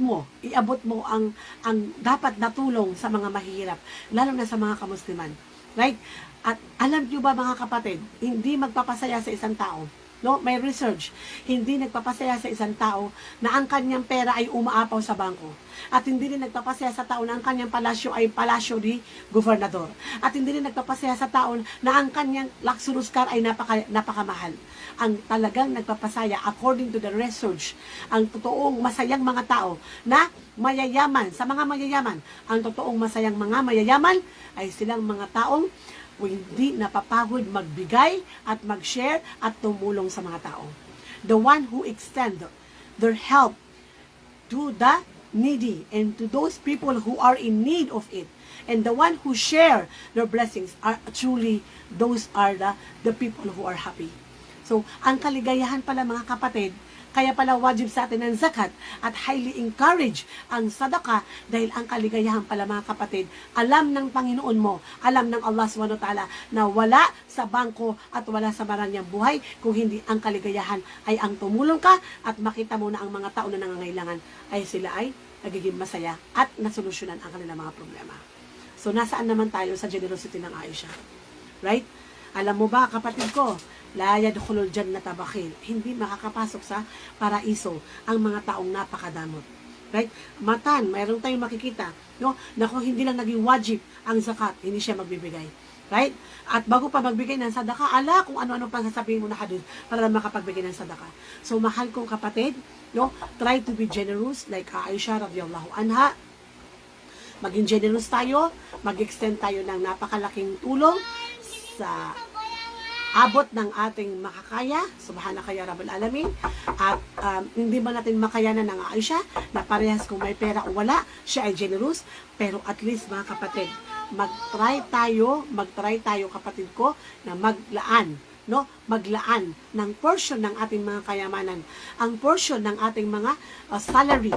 mo ang dapat na tulong sa mga mahihirap, lalo na sa mga kamusliman. Right? At alam niyo ba mga kapatid, hindi magpapasaya sa isang tao. No, may research, hindi nagpapasaya sa isang tao na ang kanyang pera ay umaapaw sa bangko. At hindi rin nagpapasaya sa tao na ang kanyang palasyo ay palasyo ni gobernador. At hindi rin nagpapasaya sa tao na ang kanyang luxurious car ay napakamahal. Ang talagang nagpapasaya, according to the research, ang totoong masayang mga tao na mayayaman, sa mga mayayaman, ang totoong masayang mga mayayaman ay silang mga taong hindi napapagod magbigay at mag-share at tumulong sa mga tao. The one who extend their help to the needy and to those people who are in need of it. And the one who share their blessings are truly, those are the people who are happy. So, ang kaligayahan pala mga kapatid, kaya pala wajib sa atin ang zakat at highly encourage ang sadaka dahil ang kaligayahan pala mga kapatid, alam ng Panginoon mo, alam ng Allah subhanahu wa ta'ala na wala sa bangko at wala sa marangyang buhay kung hindi ang kaligayahan ay ang tumulong ka at makita mo na ang mga tao na nangangailangan ay sila ay nagiging masaya at nasolusyonan ang kanilang mga problema. So, nasaan naman tayo sa generosity ng Aisha? Right? Alam mo ba, kapatid ko, la yadkhulul jannata bakhil. Hindi makakapasok sa paraiso ang mga taong napakadamot. Right? Matan, mayroon tayong makikita, no? Na kung hindi lang naging wajib ang zakat, hindi siya magbibigay. Right? At bago pa magbigay ng sadaka, ala kung ano-ano pang sasabihin mo na hadith para makapagbigay ng sadaka. So, mahal kong kapatid, no? Try to be generous like Aisha radhiyallahu anha. Maging generous tayo, mag-extend tayo ng napakalaking tulong sa abot ng ating makakaya, subhanaka ya rabbal alamin, at hindi man natin makayanan ng Aisha, na parehas kung may pera o wala, siya ay generous, pero at least mga kapatid, mag-try tayo kapatid ko, na maglaan ng portion ng ating mga kayamanan, ang portion ng ating mga salary,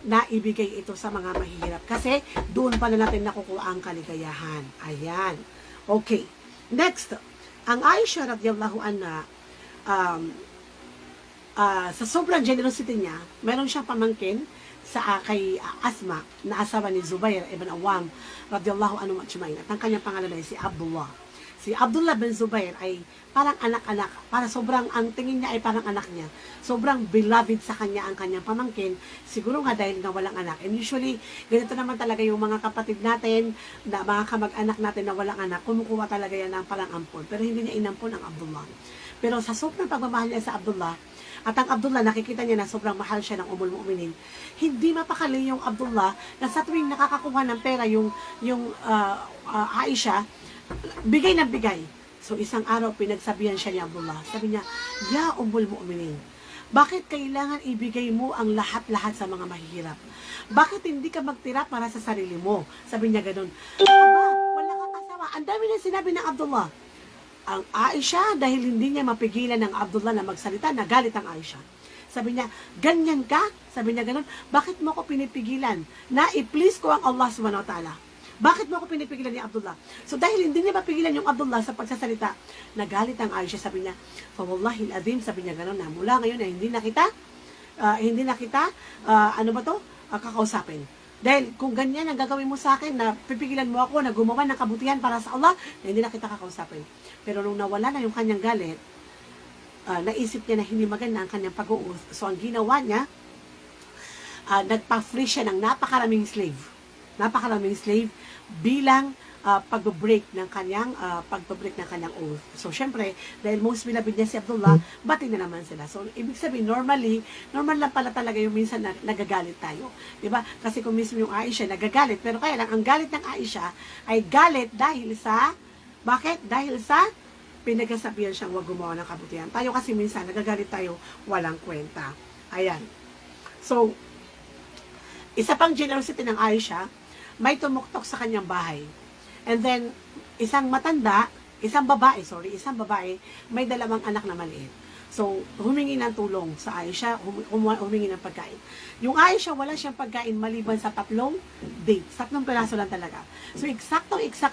na ibigay ito sa mga mahihirap. Kasi doon pa na natin nakukuha ang kaligayahan. Ayan. Okay. Next, ang Aisha radhiyallahu anha, sa sobrang generosity niya, meron siyang pamangkin kay Asma, na asawa ni Zubair ibn Awam radhiyallahu anhu ajmain. At ang kanyang pangalan ay si Abdullah. Si Abdullah bin Zubair ay parang anak-anak, para sobrang, ang tingin niya ay parang anak niya. Sobrang beloved sa kanya ang kanyang pamangkin, siguro nga dahil nga walang anak. And usually, ganito naman talaga yung mga kapatid natin, na mga kamag-anak natin na walang anak, kumukuha talaga yan ng parang ampon. Pero hindi niya inampon ang Abdullah. Pero sa sobrang pagmamahal niya sa Abdullah, at ang Abdullah, nakikita niya na sobrang mahal siya ng Mu'minin, hindi mapakali yung Abdullah na sa tuwing nakakakuha ng pera yung Aisha, bigay ng bigay. So isang araw pinagsabihan siya ni Abdullah. Sabi niya, "Ya Mu'minin, bakit kailangan ibigay mo ang lahat-lahat sa mga mahihirap? Bakit hindi ka magtira para sa sarili mo?" Sabi niya ganun. "Aba, wala kang asawa." Ang dami na sinabi ng Abdullah. Ang Aisha, dahil hindi niya mapigilan ng Abdullah na magsalita, nagalit ang Aisha. Sabi niya, "Ganyan ka?" Sabi niya ganun. "Bakit mo ako pinipigilan na i-please ko ang Allah subhanahu wa ta'ala? Bakit mo ako pinipigilan ni Abdullah?" So dahil hindi niya mapigilan yung Abdullah sa pagsasalita, nagalit ang Aisha. Sabi niya, "Wallahi al-azim," sabi niya gano'n, na mula ngayon na hindi na kita kakausapin. Dahil kung ganyan ang gagawin mo sa akin, na pipigilan mo ako na gumawa ng kabutihan para sa Allah, na hindi na kita kakausapin." Pero nung nawala na yung kanyang galit, naisip niya na hindi maganda ang kanyang pag-uus. So ang ginawa niya, nagpa-free siya ng napakaraming slave bilang pag-break ng kanyang oath. So syempre, dahil most beloved niya si Abdullah, bati na naman sila. So ibig sabihin, normal lang pala talaga yung minsan nagagalit tayo. 'Di ba? Kasi kung mismo yung Aisha nagagalit, pero kaya lang ang galit ng Aisha ay galit dahil sa pinagsasabihan siyang wag gumawa ng kabutihan. Tayo kasi minsan nagagalit tayo walang kwenta. Ayan. So isa pang generosity ng Aisha, may tumuktok sa kanyang bahay. And then, isang babae, may dalawang anak na maliit. So, humingi ng tulong sa Aisha, humingi ng pagkain. Yung Aisha, wala siyang pagkain maliban sa 3 dates. 3 piraso lang talaga. So, eksakto isa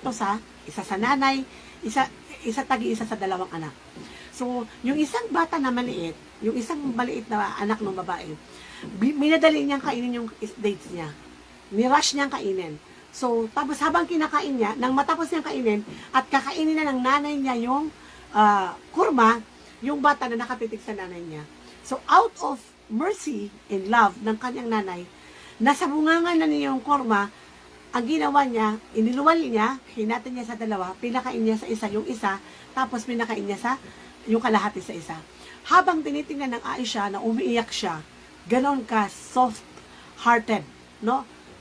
sa nanay, isa sa 2 anak. So, yung isang bata na maliit, yung isang maliit na anak ng babae, minadali niyang kainin yung dates niya. Nirush niyang kainin. So, tapos habang kinakain niya, nang matapos niyang kainin, at kakainin na ng nanay niya yung kurma, yung bata na nakatitig sa nanay niya. So, out of mercy and love ng kanyang nanay, nasa bungangan na niya yung kurma, ang ginawa niya, iniluwal niya, hinati niya sa 2, pinakain niya sa isa yung isa, tapos pinakain niya sa yung kalahati sa isa. Habang tinitingnan ng Aisha na umiiyak siya, ganon ka soft-hearted,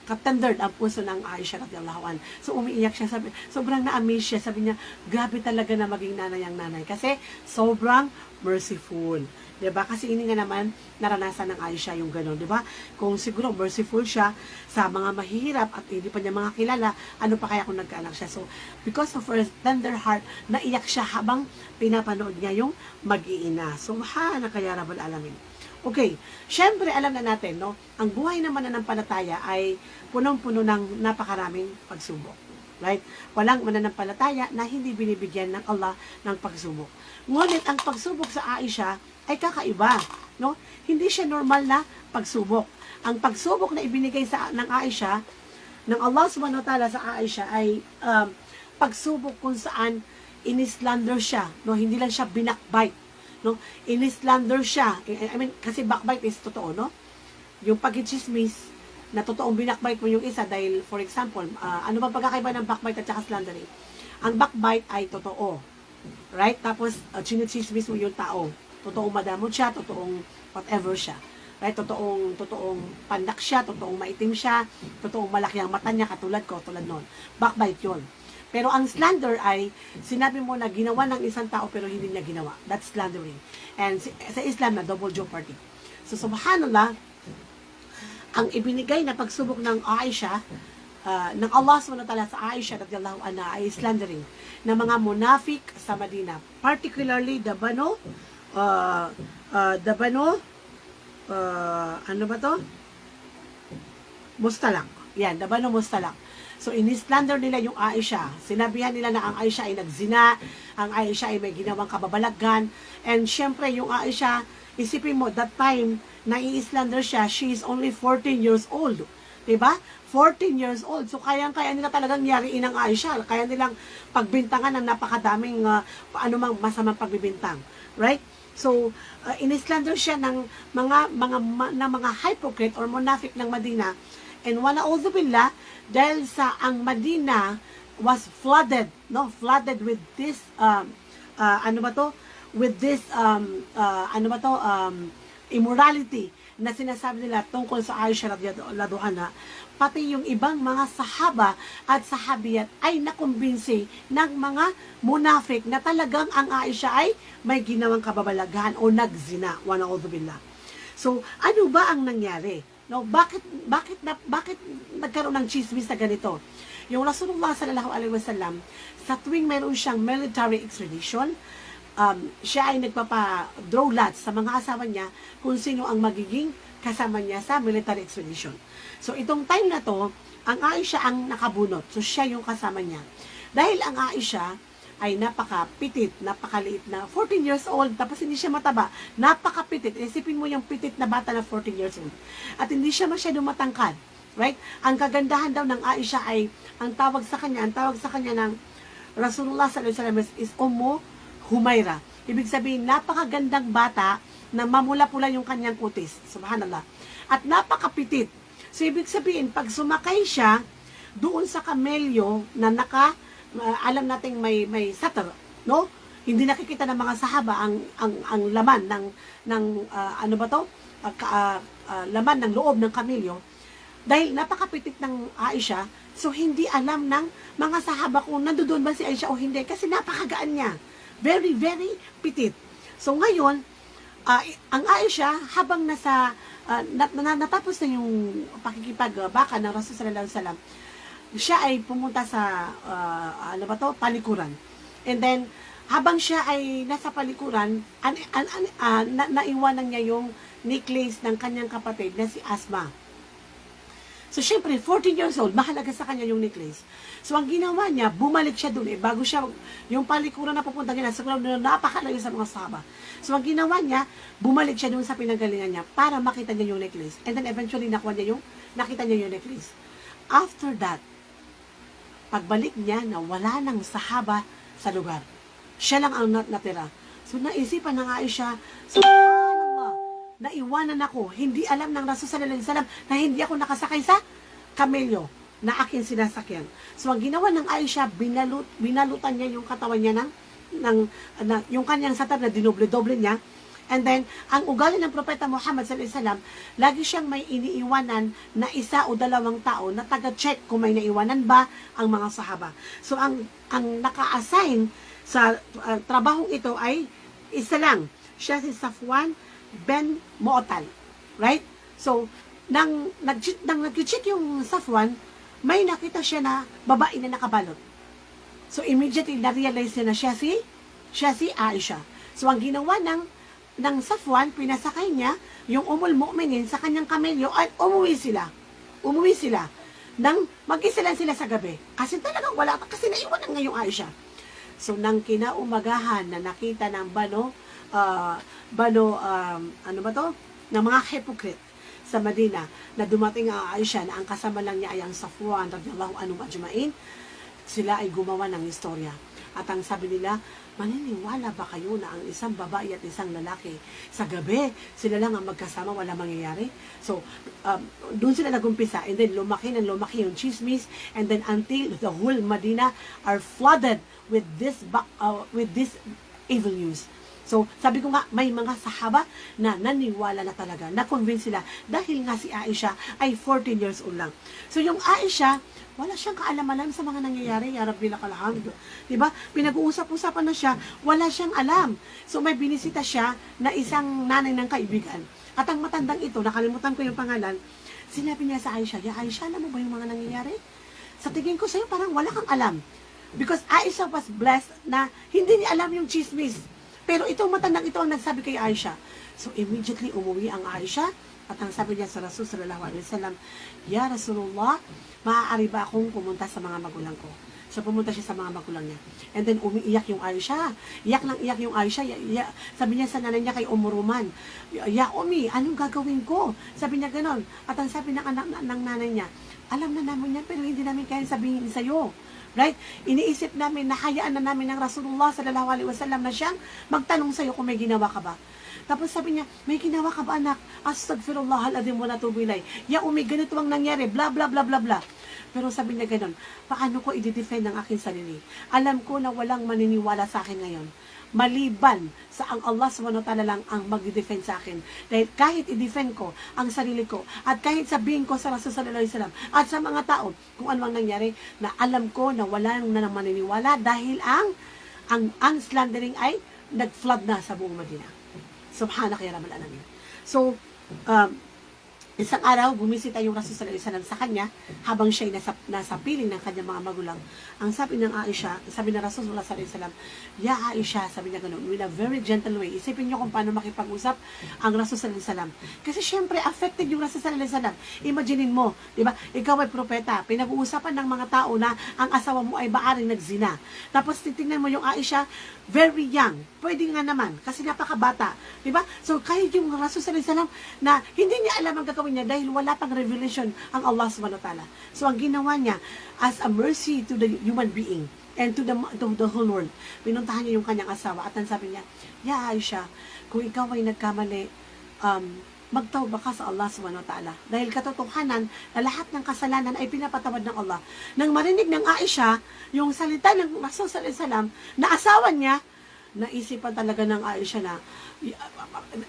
ka-tendered ang puso ng Aisha radhiyallahu anha. So umiiyak siya, sobrang na-amaze siya, sabi niya, grabe talaga na maging nanay ang nanay kasi sobrang merciful. 'Di ba? Kasi ini nga naman naranasan ng Aisha yung gano'n, 'di ba? Kung siguro merciful siya sa mga mahihirap at hindi pa niya mga kilala, ano pa kaya kung nagkaanak siya? So because of her tender heart, naiyak siya habang pinapanood niya yung mag-iina. Subhanaka ya rabbal alamin. Okay, syempre alam na natin, ang buhay naman na mananampalataya ay punong-puno ng napakaraming pagsubok. Right? Walang mananampalataya na hindi binibigyan ng Allah ng pagsubok. Ngunit ang pagsubok sa Aisha ay kakaiba, Hindi siya normal na pagsubok. Ang pagsubok na ibinigay ng Aisha, ng Allah subhanahu wa ta'ala sa Aisha ay pagsubok kung saan inislander siya, Hindi lang siya binakbite. Inislander siya. I mean, kasi backbite is totoo, Yung pag-chismis, na totoong binakbite mo yung isa dahil, for example, ano ba pagkakaiba ng backbite at saka slandering? Ang backbite ay totoo. Right? Tapos, chinichismis mo yung tao. Totoong madamot siya, totoong whatever siya. Right? Totoong pandak siya, totoong maitim siya, totoong malaki ang mata niya, katulad ko, tulad nun. Backbite yun. Pero ang slander ay, sinabi mo na ginawa ng isang tao pero hindi niya ginawa. That's slandering. And sa Islam na double jeopardy. So subhanallah, ang ibinigay na pagsubok ng Aisha, ng Allah SWT sa Aisha radhiyallahu anha ay slandering ng mga munafik sa Madina. Particularly the Banu, ano ba to? Mustalak. Yan, the Banu Mustalak. So, in-slander nila yung Aisha. Sinabihan nila na ang Aisha ay nagzina, ang Aisha ay may ginawang kababalagan, and syempre, yung Aisha, isipin mo, that time, na i-slander siya, she is only 14 years old. Diba? 14 years old. So, kaya nila talagang yariin ang Aisha. Kaya nilang pagbintangan ng napakadaming, anumang masamang pagbibintang. Right? So, in-slander siya ng mga hypocrite or monafik ng Madina. And wala billah, dahil sa ang Madina was flooded with this immorality na sinasabi nila tungkol sa Aisha radhiyallahu anha, pati yung ibang mga sahaba at sahabiyat ay nakumbinsi ng mga munafik na talagang ang Aisha ay may ginawang kababalaghan o nagzina, wa na'udhu billah. So, ano ba ang nangyari? No, bakit nagkaroon ng chismis na ganito? Yung Rasulullah sallallahu alaihi wasallam, sa tuwing mayroon siyang military expedition, siya ay nagpapa-draw lots sa mga asawa niya kung sino ang magiging kasama niya sa military expedition. So, itong time na to, ang Aisha ang nakabunot. So, siya yung kasama niya. Dahil ang Aisha ay napakapitit, napakaliit na 14 years old, tapos hindi siya mataba, napakapitit. Isipin mo yung pitit na bata na 14 years old. At hindi siya masyadong matangkad. Right? Ang kagandahan daw ng Aisha ay, ang tawag sa kanya ng Rasulullah sallallahu alaihi wasallam is Ummu Humaira. Ibig sabihin, napakagandang bata na mamula-pula yung kanyang kutis. Subhanallah. At napakapitit. So, ibig sabihin, pag sumakay siya, doon sa kamelyo na alam nating may satar, no? Hindi nakikita ng mga sahaba ang laman ng laman ng loob ng kamelyo. Dahil napakapitit ng Aisha, so hindi alam ng mga sahaba kung nandoon ba si Aisha o hindi kasi napakagaan niya. Very, very pitit. So ngayon, ang Aisha, habang natapos na yung pakikipagbaka ng Rasul sallallahu alaihi wasallam, siya ay pumunta sa palikuran. And then habang siya ay nasa palikuran, naiwanan niya yung necklace ng kanyang kapatid na si Asma. So syempre 14 years old, mahalaga sa kanya yung necklace. So ang ginawa niya, bumalik siya doon bago siya yung palikuran na pupunta niya sa napakalayo sa mga sahaba. So ang ginawa niya, bumalik siya doon sa pinanggalingan niya para makita niya yung necklace. And then eventually nakita niya yung necklace. After that, pagbalik niya na wala nang sahaba sa lugar. Siya lang ang natira. So naisipan ng Aisha, subhanallah, naiwanan ako. Hindi alam ng Rasul sallallahu alaihi wasallam na hindi ako nakasakay sa kamelyo na akin sinasakyan. So ang ginawa ng Aisha, binalutan niya yung katawan niya yung kanyang satar na dinoble-doble niya. And then, ang ugali ng Propeta Muhammad sallallahu alaihi wasallam, lagi siyang may iniiwanan na isa o dalawang tao na taga-check kung may naiwanan ba ang mga sahaba. So, ang naka-assign sa trabahong ito ay isa lang. Siya si Safwan Ben Mu'tal. Right? So, nang nag-check yung Safwan, may nakita siya na babae na nakabalot. So, immediately na-realize niya na siya si Aisha. So, ang ginawa ng Safwan, pinasakay niya yung Ummul Mu'minin sa kanyang kamelyo at umuwi sila. Nang mag-isa lang sila sa gabi. Kasi talagang wala, kasi naiwan ang ngayong Aisha. So, nang kinaumagahan na nakita ng ng mga hypocrite sa Madina, na dumating ang Aisha na ang kasama lang niya ay ang Safwan radhiyallahu anhu ajma'in, sila ay gumawa ng istorya. At ang sabi nila, maniniwala ba kayo na ang isang babae at isang lalaki sa gabi, sila lang ang magkasama, wala mangyayari? So, doon sila nagumpisa, and then lumaki yung chismis, and then until the whole Medina are flooded with this evil news. So, sabi ko nga, may mga sahaba na naniwala na talaga, na-convince sila, dahil nga si Aisha ay 14 years old lang. So, yung Aisha, wala siyang kaalaman sa mga nangyayari, ya Rabbi lakal hamd. Diba? Pinag-uusap-usapan na siya, wala siyang alam. So, may binisita siya na isang nanay ng kaibigan. At ang matandang ito, nakalimutan ko yung pangalan, sinabi niya sa Aisha, ya Aisha, alam mo ba yung mga nangyayari? Sa tingin ko sa'yo, parang wala kang alam. Because Aisha was blessed na hindi niya alam yung chismis. Pero itong matandang ito ang nagsabi kay Aisha. So immediately umuwi ang Aisha at ang sabi niya sa Rasul sallallahu alaihi wasallam, Ya Rasulullah, maaari ba akong pumunta sa mga magulang ko? So pumunta siya sa mga magulang niya. And then umiiyak yung Aisha. Iyak lang iyak yung Aisha. Sabi niya sa nanay niya kay Umuruman, Ya Umi, anong gagawin ko? Sabi niya ganon. At ang sabi ng anak ng nanay niya, alam na namin yan pero hindi namin kaya sabihin sa'yo. Right? Iniisip namin, nahayaan na namin ng Rasulullah sallallahu alaihi wasallam na siyang magtanong sa'yo kung may ginawa ka ba. Tapos sabi niya, may ginawa ka ba anak? Astaghfirullah al-azim wa natubu ilay. Ya umi, ganito ang nangyari, bla bla bla bla bla. Pero sabi niya ganun, paano ko i-defend ang aking sarili? Alam ko na walang maniniwala sa akin ngayon. Maliban sa ang Allah subhanahu wa ta'ala lang ang mag-defend sa akin. Dahil kahit i-defend ko ang sarili ko at kahit sabihin ko sa Rasul sallallahu alaihi wasallam at sa mga tao kung ano ang nangyari, na alam ko na walang na maniniwala dahil ang slandering ay nag-flood na sa buong Madina. Subhanaka ya Rabbal Alamin. So, isang araw, bumisita yung Rasul sallallahu alaihi wasallam sa kanya habang siya ay nasa piling ng kanyang mga magulang. Ang sabi ng Aisha, sabi ng Rasul sallallahu alaihi wasallam, Ya Aisha, sabi niya gano'n, with a very gentle way. Isipin niyo kung paano makipag-usap ang Rasul sallallahu alaihi wasallam. Kasi syempre, affected yung Rasul sallallahu alaihi wasallam. Imaginin mo, di ba? Ikaw ay propeta, pinag-uusapan ng mga tao na ang asawa mo ay baaring nagzina. Tapos titingnan mo yung Aisha, very young. Pwede nga naman, kasi napakabata. Di ba? So, kahit yung Rasul sallallahu alaihi wasallam na hindi niya alam ang gagawin niya dahil wala pang revelation ang Allah subhanahu wa ta'ala. So, ang ginawa niya, as a mercy to the human being and to the whole world, pinuntahan niya yung kanyang asawa at ang sabi niya, Ya Aisha, kung ikaw ay nagkamali, magtawba ka sa Allah subhanahu wa ta'ala. Dahil katotohanan na lahat ng kasalanan ay pinapatawad ng Allah. Nang marinig ng Aisha, yung salita ng Rasul sallallahu alaihi wasallam na asawa niya, naisipan talaga ng Aisha na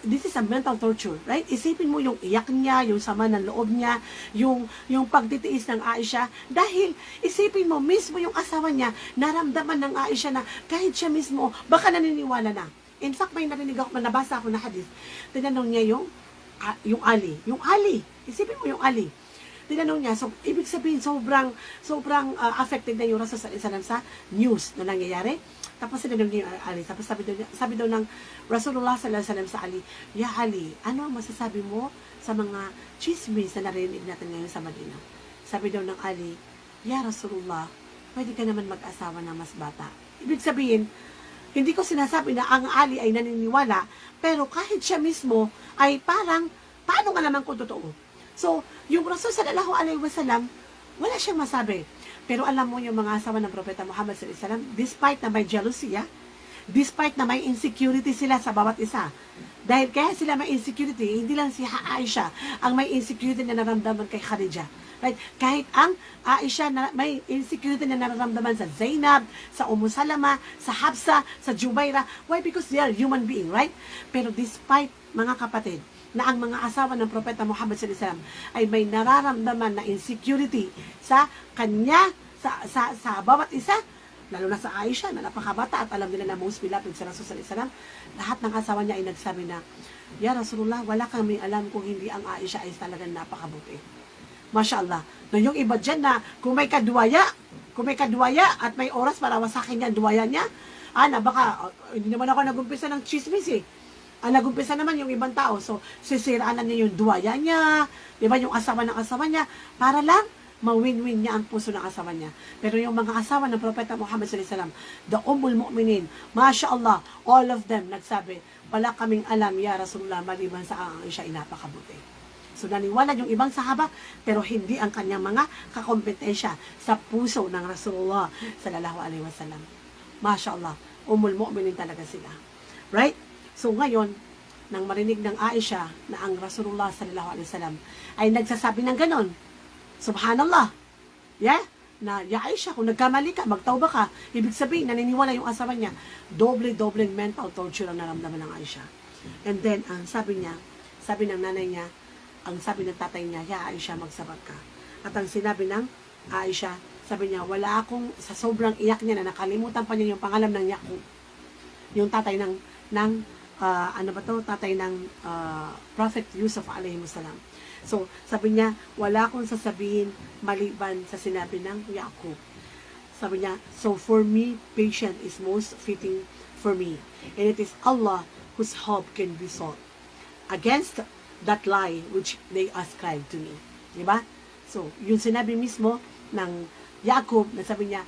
this is a mental torture, right? Isipin mo yung iyak niya, yung sama ng loob niya, yung pagtitiis ng Aisha, dahil isipin mo mismo yung asawa niya, naramdaman ng Aisha na kahit siya mismo, baka naniniwala na. In fact, may narinig ako, nabasa ako na hadith, tinanong niya yung Ali, isipin mo yung Ali. Tinanong niya, so ibig sabihin sobrang affected na yung Rasul sallallahu alaihi wasallam sa news na nangyayari. Tapos tinanong niya yung Ali, tapos sabi daw ng Rasulullah sallallahu alaihi wasallam sa Ali, Ya Ali, ano ang masasabi mo sa mga chismis na narinig natin ngayon sa Madina? Sabi daw ng Ali, Ya Rasulullah, pwede ka naman mag-asawa ng mas bata. Ibig sabihin, hindi ko sinasabi na ang Ali ay naniniwala, pero kahit siya mismo ay parang, paano nga naman kung totoo? So, yung Rasul sallallahu alaihi wasallam, wala siyang masabi. Pero alam mo yung mga asawa ng Propeta Muhammad sallallahu alaihi wasallam, despite na may jealousy, despite na may insecurity sila sa bawat isa, dahil kaya sila may insecurity, hindi lang si Aisha ang may insecurity na naramdaman kay Khadija. Right? Kahit ang Aisha na may insecurity na nararamdaman sa Zainab, sa Salama, sa Hafsa, sa Jubaira. Why? Because they are human being, right? Pero despite, mga kapatid, na ang mga asawa ng Propeta Muhammad sallallahu alaihi wasallam ay may nararamdaman na insecurity sa kanya, sa bawat isa, lalo na sa Aisha na napakabata at alam nila na most beloved sa Rasul sallallahu alaihi wasallam, lahat ng asawa niya ay nagsabi na, Ya Rasulullah, wala kami alam kung hindi ang Aisha ay talagang napakabuti. Mashallah. Na yung iba dyan na kung may kaduwaya at may oras para wasakin niya duwaya niya, baka, hindi naman ako nagumpisa ng chismis nagumpisa naman yung ibang tao. So, sisiraan na niya yung duwaya niya, di ba, yung asawa ng asawa niya, para lang ma-win-win niya ang puso ng asawa niya. Pero yung mga asawa ng Propeta Muhammad sallallahu alaihi wasallam, the Ummul Mu'minin, mashallah, all of them nagsabi, wala kaming alam, Ya Rasulullah, maliban sa ang Aisha ay napakabuti. So, naniwala yung ibang sahaba, pero hindi ang kanyang mga kakompetensya sa puso ng Rasulullah sallallahu alaihi wasallam. Mashallah, Ummul Mu'minin talaga sila. Right? So, ngayon, nang marinig ng Aisha na ang Rasulullah sallallahu alaihi wasallam ay nagsasabi ng ganon, Subhanallah. Yeah? na, ya Aisha, kung nagkamali ka, magtauba ka, ibig sabihin, naniniwala yung asawa niya, doble-dobleng mental torture ang naramdaman ng Aisha. And then, ang sabi niya, sabi ng nanay niya, ang sabi ng tatay niya, ya Aisha, magsabat ka. At ang sinabi ng Aisha, sabi niya, wala akong, sa sobrang iyak niya na nakalimutan pa niya yung pangalan ng Yaqub, yung tatay ng tatay ng Prophet Yusuf alayhi salam. So, sabi niya, wala akong sasabihin maliban sa sinabi ng Yaqub. Sabi niya, so for me, patient is most fitting for me. And it is Allah whose help can be sought against that lie which they ascribe to me. Diba? So, yung sinabi mismo ng Yaqub, na sabi niya,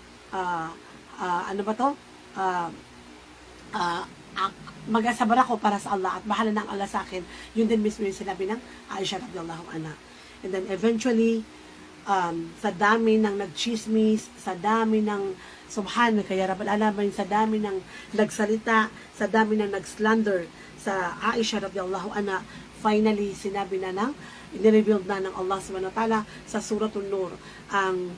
mag-asabar ako para sa Allah at bahala ng Allah sa akin. Yun din mismo yung sinabi ng Aisha radhiyallahu anha. And then eventually, sa dami ng nagchismis, sa dami ng subhan, kaya Rabbal Alamin, sa dami ng nagsalita, sa dami ng nagslander sa Aisha radhiyallahu anha, finally sinabi na i-revealed na ng Allah subhanahu wa ta'ala sa Suratul Nur ang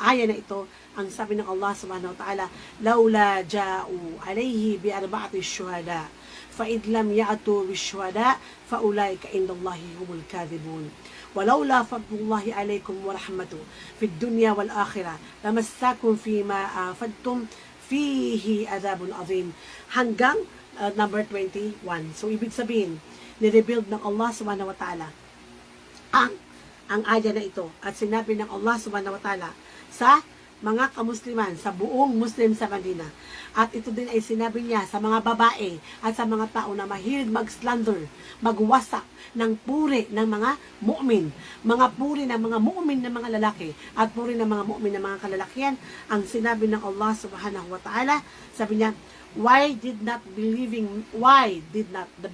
aya na ito. Ang sabi ng Allah subhanahu wa ta'ala, laula ja'u alayhi bi arba'ati syuhada fa id lam ya'tu bis syuhada fa ulaika indallahi humul kadhibun walaula fadlullahi alaykum wa rahmatuhu fid dunya wal akhirah lamassakum fima afadtum fihi adhabun azim, hanggang number 21. So ibig sabihin, ni-rebuild ng Allah subhanahu wa ta'ala ang aya na ito, at sinabi ng Allah subhanahu wa ta'ala sa mga kamusliman, sa buong Muslim sa Madina. At ito din ay sinabi niya sa mga babae at sa mga tao na mahilig mag-slander, magwasak ng puri ng mga mu'min, mga puri ng mga mu'min ng mga lalaki at puri ng mga mu'min ng mga kalalakihan. Ang sinabi ng Allah subhanahu wa ta'ala, sabi niya, why did not the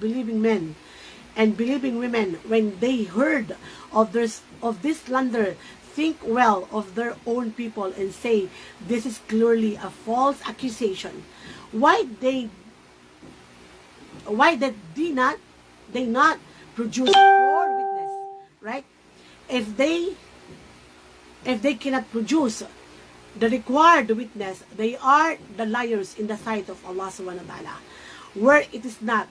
believing men and believing women, when they heard of this slander, think well of their own people and say, this is clearly a false accusation? Why did they not produce four witness, right? If they cannot produce the required witness, they are the liars in the sight of Allah subhanahu wa ta'ala. Where it is not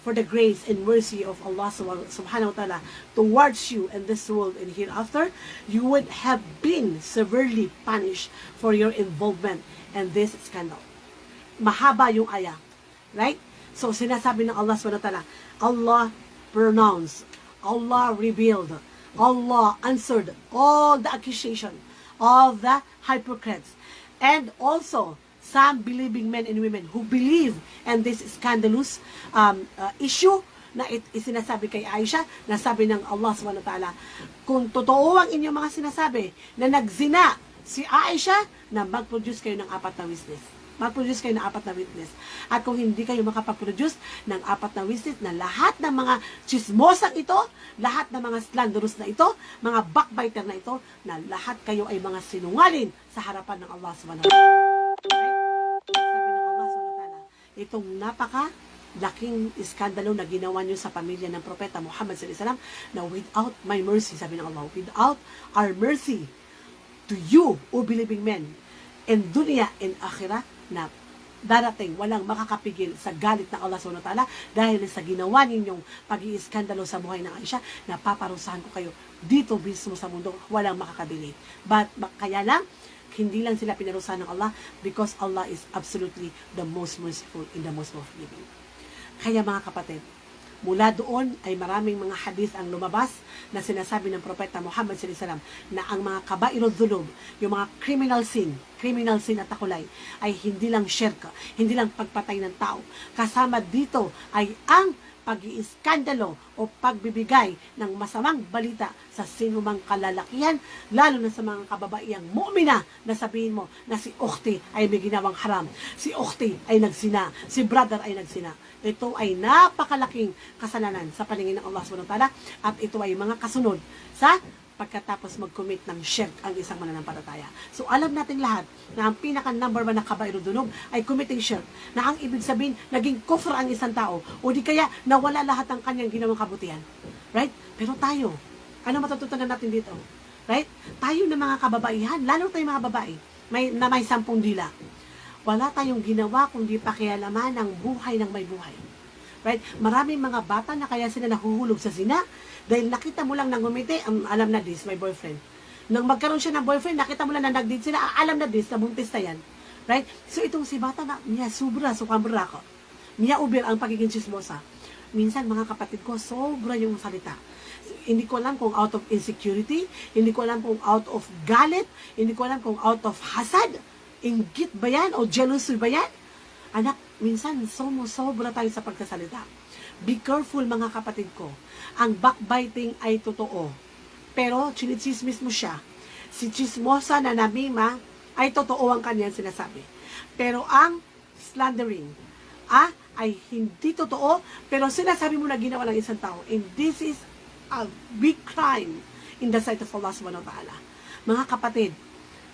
for the grace and mercy of Allah subhanahu wa ta'ala towards you in this world and hereafter, you would have been severely punished for your involvement in this scandal. Mahaba yung aya, right? So sinasabi ng Allah subhanahu wa ta'ala, Allah pronounced, Allah revealed, Allah answered all the accusation of the hypocrites, and also some believing men and women who believe in this scandalous issue na isinasabi kay Aisha, na sabi ng Allah subhanahu wa ta'ala, kung totoo ang inyong mga sinasabi na nagzina si Aisha, na mag-produce kayo ng 4 na witness. Mag-produce kayo ng 4 na witness. At kung hindi kayo makapag-produce ng 4 na witness, na lahat ng mga chismosang ito, lahat ng mga slanderous na ito, mga backbiter na ito, na lahat kayo ay mga sinungaling sa harapan ng Allah subhanahu wa ta'ala. Sabi ng Allah subhanahu wa ta'ala, itong laking iskandalo na ginawa niyo sa pamilya ng Propeta Muhammad sallallahu alaihi wasallam, na without my mercy, sabi ng Allah, without our mercy to you, O believing men, in dunya and akhirah, na darating, walang makakapigil sa galit ng Allah subhanahu wa ta'ala dahil sa ginawa ninyong pag-iiskandalo sa buhay ng Aisha, na paparusahan ko kayo dito mismo sa mundo, walang makakadili. But kaya lang, hindi lang sila pinarusahan ng Allah, because Allah is absolutely the most merciful and the most forgiving. Kaya mga kapatid, mula doon ay maraming mga hadith ang lumabas na sinasabi ng Propeta Muhammad sallallahu alaihi wasallam na ang mga kabairul dhunub, yung mga criminal sin at takulay, ay hindi lang syirk, hindi lang pagpatay ng tao. Kasama dito ay ang pag-iiskandalo o pagbibigay ng masamang balita sa sinumang kalalakihan, lalo na sa mga kababaiyang mu'mina, na sabihin mo na si ukhti ay may ginawang haram, si ukhti ay nagsina, si brother ay nagsina. Ito ay napakalaking kasalanan sa paningin ng Allah subhanahu wa ta'ala, at ito ay mga kasunod sa pagkatapos mag-commit ng shirk ang isang mananampalataya. So alam natin lahat na ang pinaka-number 1 na kabairul dhunub ay committing shirk, na ang ibig sabihin naging kufr ang isang tao, o di kaya nawala lahat ng kanyang ginawang kabutihan. Right? Pero tayo, ano matututunan natin dito? Right? Tayo na mga kababaihan, lalo tayo mga babae, may 10 dila. Wala tayong ginawa kundi pakialaman ng buhay ng may buhay. Right? Maraming mga bata na kaya sila nahuhulog sa zina dahil nakita mo lang nang ngumiti, alam na this, my boyfriend. Nang magkaroon siya ng boyfriend, nakita mo lang na nag-date sila, alam na this, na buntis na yan. Right? So itong si bata na, niya sobra, sukamra ko. Niya uber ang pagiging chismosa. Minsan mga kapatid ko, sobra yung salita. Hindi ko alam kung out of insecurity, hindi ko alam kung out of galit, hindi ko alam kung out of hasad, inggit ba yan o jealousy ba yan? Anak, minsan sobra tayo sa pagkasalita. Be careful mga kapatid ko. Ang backbiting ay totoo. Pero chinichismis mo siya. Si chismosa na namima ay totoo ang kanyang sinasabi. Pero ang slandering ay hindi totoo, pero sinasabi mo na ginawa ng isang tao. And this is a big crime in the sight of Allah subhanahu wa ta'ala. Mga kapatid,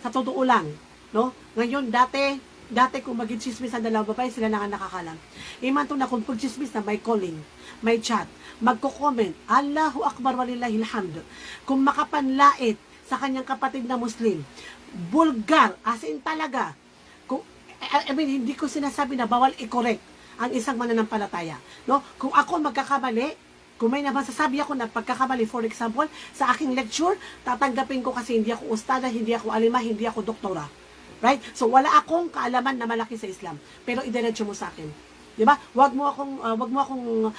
sa totoo lang, no? Ngayon, dati kung mag-chismis ang dalawang babae, sila na nga nakakalam. Imanto na kung pag-chismis na may calling, may chat, magko-comment, Allahu Akbar walillahil hamd. Kung makapanlait sa kanyang kapatid na Muslim, bulgar, as in talaga, hindi ko sinasabi na bawal i-correct ang isang mananampalataya. No? Kung ako magkakamali, kung may nasasabi ako na pagkakamali, for example, sa aking lecture, tatanggapin ko kasi hindi ako ustada, hindi ako alima, hindi ako doktora. Right? So wala akong kaalaman na malaki sa Islam, pero idiretso mo sa akin. 'Di ba? Wag mo akong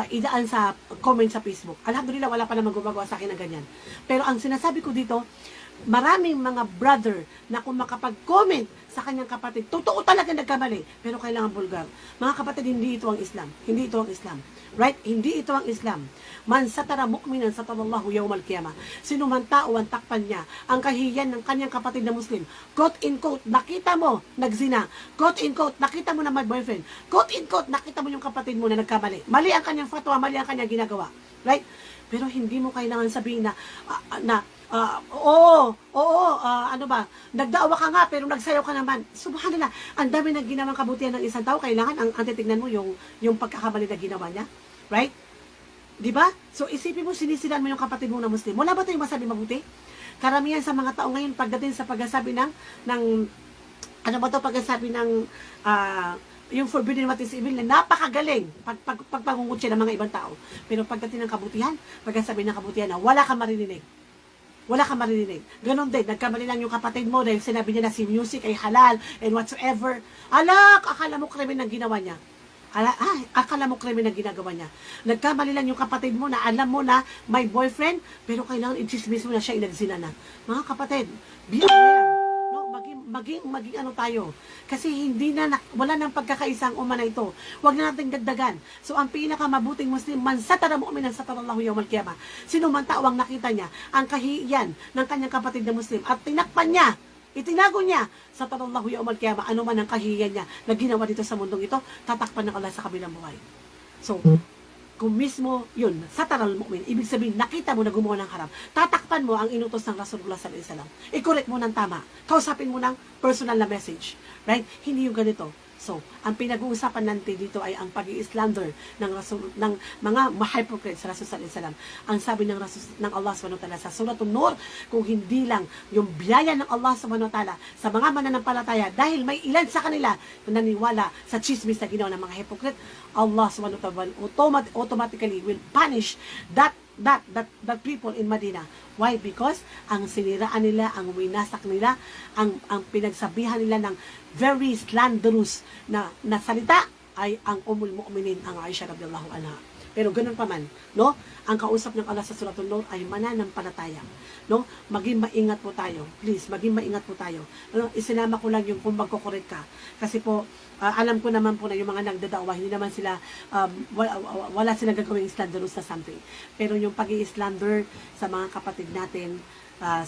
idaan sa comment sa Facebook. Alhamdulillah wala pa namang gumagawa sa akin ng ganyan. Pero ang sinasabi ko dito, maraming mga brother na kung makapag-comment sa kanyang kapatid, totoo talaga nagkamali, pero kailangan bulgar. Mga kapatid, hindi ito ang Islam. Hindi ito ang Islam. Right? Hindi ito ang Islam. Man satara mu'minan satarallahu yawmal qiyamah. Sino man tao ang takpan niya ang kahihiyan ng kanyang kapatid na Muslim. Quote in quote, nakita mo nagzina. Quote in quote, nakita mo na may boyfriend. Quote in quote, nakita mo yung kapatid mo na nagkamali. Mali ang kanyang fatwa, mali ang kanyang ginagawa. Right? Pero hindi mo kailangan sabihin na nagdaawa ka nga pero nagsayaw ka naman. Subhanallah, ang dami ng ginawang kabutihan ng isang tao, kailangan ang titignan mo yung pagkakamali na ginawa niya. Right? Di ba? So isipin mo, sinisilan mo yung kapatid mo na Muslim. Wala ba tayong masabi mabuti? Karamihan sa mga tao ngayon pagdating sa pagsasabi ng pagsasabi ng yung forbidden what is evil na napakagaling pagpangungutya ng mga ibang tao. Pero pagdating ng kabutihan, pagsasabi ng kabutihan na wala kang maririnig. Wala kang maririnig. Ganon din, nagkamali lang yung kapatid mo dahil sinabi niya na si music ay halal and whatsoever. Akala mo krimen ang ginawa niya. Akala mo krimen ang ginagawa niya. Nagkamali lang yung kapatid mo na alam mo na may boyfriend, pero kailangan i-chismis mo na siya inagzina na. Mga kapatid, be aware. No? Maging ano tayo. Kasi wala nang pagkakaisang umana ito. Huwag na natin dagdagan. So, ang pinakamabuting Muslim, man satara mu'minan satarallahu yawmal qiyamah. Sino man tao ang nakita niya, ang kahihiyan ng kanyang kapatid na Muslim, at tinakpan niya, itinago niya sa satarallahu yawmal qiyamah, ano man ang kahihiyan niya na ginawa dito sa mundong ito, tatakpan ng Allah sa kabilang buhay. So, kung mismo yun, sataral mu'min, ibig sabihin, nakita mo na gumawa ng haram, tatakpan mo ang inutos ng Rasulullah sallallahu alaihi wasallam. I-correct mo ng tama. Kausapin mo ng personal na message. Right? Hindi yung ganito. So, ang pinag-uusapan natin dito ay ang pag-i-slander ng mga ma-hypocrite sa Rasul sallallahu alaihi wasallam. Ang sabi ng Allah subhanahu wa ta'ala sa Suratul Nur, kung hindi lang yung biyaya ng Allah subhanahu wa ta'ala sa mga mananampalataya dahil may ilan sa kanila na naniwala sa chismis na ginawa ng mga hypocrite, Allah subhanahu wa ta'ala automatically will punish that people in Medina. Why? Because ang siniraan nila, ang winasak nila, ang pinagsabihan nila ng very slanderous na salita ay ang Mu'minin, ang Aisha radhiyallahu anha. Pero ganun pa man, no? Ang kausap ng Allah sa Suratul Nur ay mananampalataya, no? Maging maingat po tayo. Please, maging maingat po tayo. No? Isinama ko lang yung kung magko-correct ka. Kasi po, alam ko naman po na yung mga nagdadawa, hindi naman sila, wala silang gagawing slanderous na something. Pero yung pag-i-slander sa mga kapatid natin,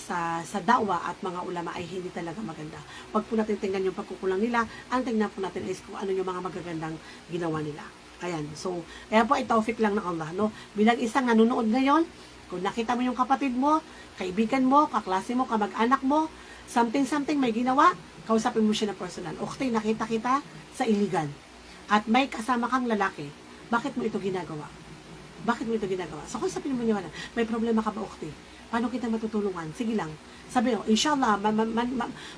sa da'wa at mga ulama ay hindi talaga maganda. Huwag po natin tingnan yung pagkukulang nila, ang tingnan po natin is kung ano yung mga magagandang ginawa nila. Ayan, so, ayan po ay taufik lang ng Allah, no? Bilang isang nanonood ngayon, kung nakita mo yung kapatid mo, kaibigan mo, kaklase mo, kamag-anak mo, something may ginawa, kausapin mo siya na personal. Okay, nakita kita sa illegal. At may kasama kang lalaki, bakit mo ito ginagawa? Bakit mo ito ginagawa? So, kausapin mo niya, may problema ka ba, Ukti? paano kita matutulungan? Sige lang. Sabi mo, inshallah,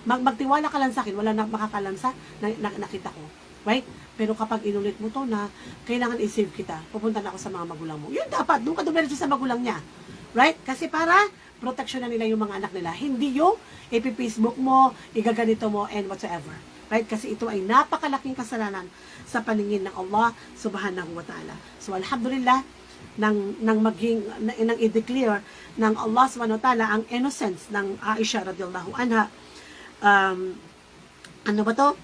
magtiwala ka lang sa akin, wala na makakalansa, nakita ko. Right? Pero kapag inulit mo to na kailangan i-save kita, pupunta na ako sa mga magulang mo. Yun dapat, doon ka dumiretso sa magulang niya. Right? Kasi para protection na nila yung mga anak nila. Hindi yung ipi-Facebook mo, igaganito mo, and whatsoever. Right? Kasi ito ay napakalaking kasalanan sa paningin ng Allah subhanahu wa ta'ala. So, alhamdulillah, nang i-declare ng Allah subhanahu wa ta'ala ang innocence ng Aisha radhiyallahu anha. Ano ba to?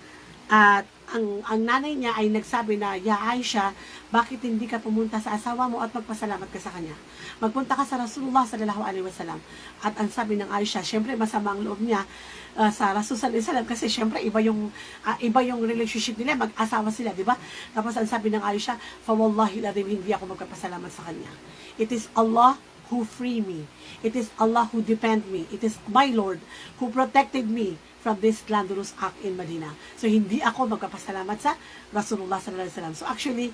At ang nanay niya ay nagsabi na, Ya Aisha, bakit hindi ka pumunta sa asawa mo at magpasalamat ka sa kanya? Magpunta ka sa Rasulullah sallallahu alaihi wasallam. At ang sabi ng Aisha, syempre masama ang loob niya sa Rasul sallallahu alaihi wasallam kasi syempre iba yung relationship nila, mag-asawa sila, di ba? Tapos ang sabi ng Aisha, fa wallahi ladim, hindi ako magpapasalamat sa kanya. It is Allah who free me. It is Allah who defend me. It is my Lord who protected me from this slanderous act in Medina. So, hindi ako magpapasalamat sa Rasulullah sallallahu alaihi wasallam. So, actually,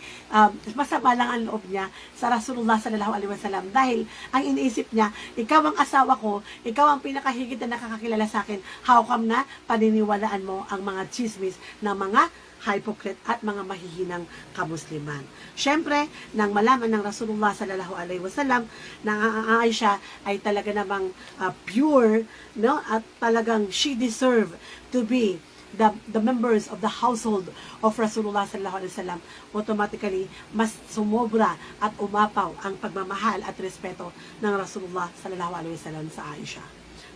masama lang ang loob niya sa Rasulullah sallallahu alaihi wasallam dahil ang iniisip niya, ikaw ang asawa ko, ikaw ang pinakahigit na nakakakilala sa akin, how come na paniniwalaan mo ang mga chismis ng mga hypocrite at mga mahihinang kamusliman. Siyempre, nang malaman ng Rasulullah sallallahu alaihi wasallam na ang Aisha ay talaga namang pure, no, at talagang she deserve to be the members of the household of Rasulullah sallallahu alaihi wasallam, automatically mas sumobra at umapaw ang pagmamahal at respeto ng Rasulullah sallallahu alaihi wasallam sa Aisha.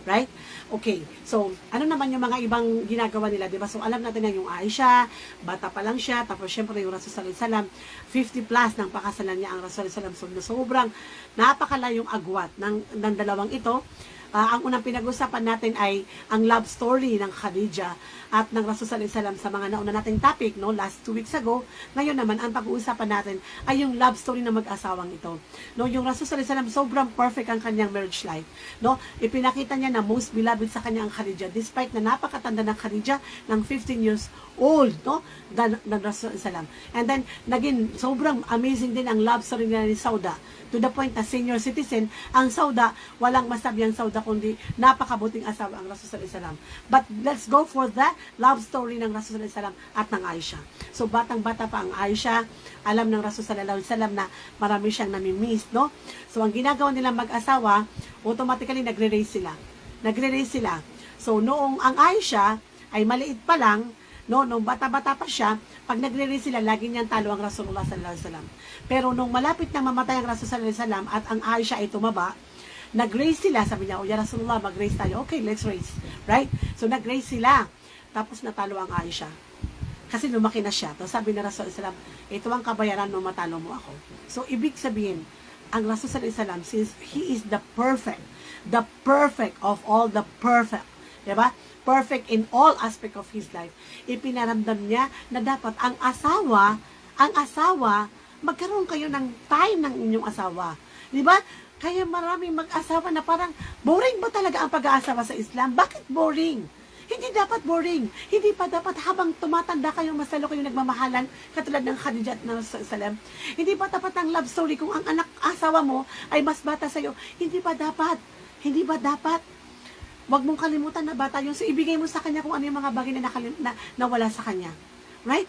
Right? Okay. So, ano naman yung mga ibang ginagawa nila, di ba? So, alam natin na yung Aisha, bata pa lang siya, tapos syempre yung Rasul sallallahu alaihi wasallam, 50 plus ng pakasalan niya ang Rasul sallallahu alaihi wasallam. So, sobrang napakalayong agwat ng dalawang ito. Ang unang pinag-usapan natin ay ang love story ng Khadija at ng Rasul sallallahu alaihi wasallam sa mga nauna nating topic, no, last 2 weeks ago. Ngayon naman, ang pag-uusapan natin ay yung love story ng mag-asawang ito. No, yung Rasul sallallahu alaihi wasallam, sobrang perfect ang kanyang marriage life. No, ipinakita niya na most beloved sa kanya ang Khadija, despite na napakatanda ng Khadija ng 15 years old, no, ng Rasul sallallahu alaihi wasallam. And then, naging sobrang amazing din ang love story nila ni Sauda, to the point na senior citizen, ang Sauda, walang masabi ang Sauda kundi napakabuting asawa ang Rasul sallallahu alaihi wasallam. But let's go for the love story ng Rasul sallallahu alaihi wasallam at ng Aisha. So batang-bata pa ang Aisha, alam ng Rasul sallallahu alaihi wasallam na marami siyang nami-miss, no? So ang ginagawa nila mag-asawa, automatically nagre-raise sila. Nagre-raise sila. So noong ang Aisha ay maliit pa lang, no, nung bata-bata pa siya, pag nagre-raise sila, lagi niyang talo ang Rasulullah sallallahu alaihi wasallam. Pero nung malapit na mamatay ang Rasul sallallahu alaihi wasallam at ang Aisha ay tumaba, nag-raise sila, sabi niya, ya Rasulullah, mag-raise tayo. Okay, let's raise. Right? So nag-raise sila. Tapos natalo ang Aisha. Kasi lumaki na siya. Tapos sabi ni Rasul sallallahu alaihi wasallam, ito ang kabayaran mo, matalo mo ako. So ibig sabihin, ang Rasul sallallahu alaihi wasallam, since he is the perfect of all the perfect, diba? Perfect in all aspect of his life, ipinaramdam niya na dapat ang asawa, magkaroon kayo ng time ng inyong asawa. Di ba? Kaya maraming mag-asawa na parang, boring ba talaga ang pag-aasawa sa Islam? Bakit boring? Hindi dapat boring. Hindi pa dapat habang tumatanda kayo, mas lalo kayo nagmamahalan, katulad ng Khadija at ng Salam. Hindi pa dapat ang love story kung ang asawa mo ay mas bata sa'yo. Hindi pa dapat. Huwag mong kalimutan na bata yun. So, ibigay mo sa kanya kung ano yung mga bagay na nawala sa kanya. Right?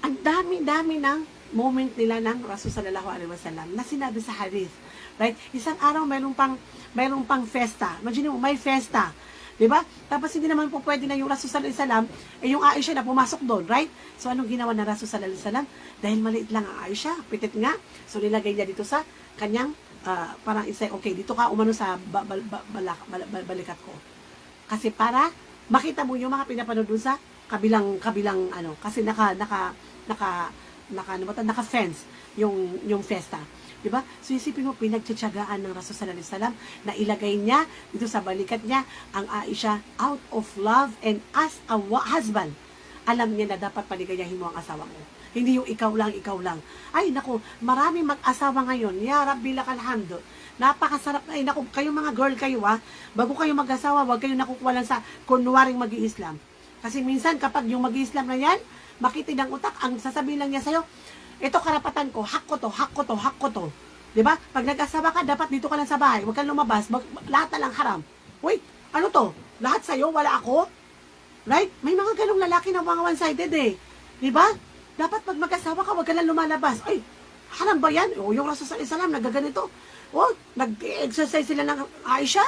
Ang dami-dami ng moment nila ng Rasul sallallahu alaihi wasallam na sinabi sa hadith. Right? Isang araw, mayroong pang festa. Imagine mo, may festa. Diba? Tapos, hindi naman po pwede na yung Rasul sallallahu alaihi wasallam, yung Aisha na pumasok doon. Right? So, anong ginawa ng Rasul sallallahu alaihi wasallam? Dahil maliit lang ang Aisha, pitit nga. So, nilagay niya dito sa kanyang parang isay, okay, dito ka umano sa balikat ko. Kasi para makita mo yung mga pinapanood dun sa kabilang ano, kasi naka-fence yung festa. Diba? So isipin mo, pinagtiyatsagaan ng Rasul sallallahu alaihi wasallam na ilagay niya dito sa balikat niya ang Aisha out of love, and as a husband, alam niya na dapat paligayahin mo ang asawa mo. Hindi yung ikaw lang. Ay, naku, maraming mag-asawa ngayon. Ya Rabbi lakal hamd. Napakasarap. Ay, naku, kayong mga girl kayo, bago kayo mag-asawa, huwag kayong nakukuwalan sa kunwaring mag-i-Islam. Kasi minsan, kapag yung mag-i-Islam na yan, makitid ang utak, ang sasabihin lang niya sa'yo, ito karapatan ko, hak ko to. 'Di ba? Pag nag-asawa ka, dapat dito ka lang sa bahay, huwag kang lumabas, lahat na lang haram. Wait, ano to? Lahat sa'yo, wala ako? Right? May mga ganong lalaki na mga one-sided eh. 'Di ba? Dapat pag mag-asawa ka, huwag ka lang lumalabas. Ay, haram ba yan? O, yung Rasul sallallahu alaihi wasallam, nagaganito. O, nag-exercise sila ng Aisha.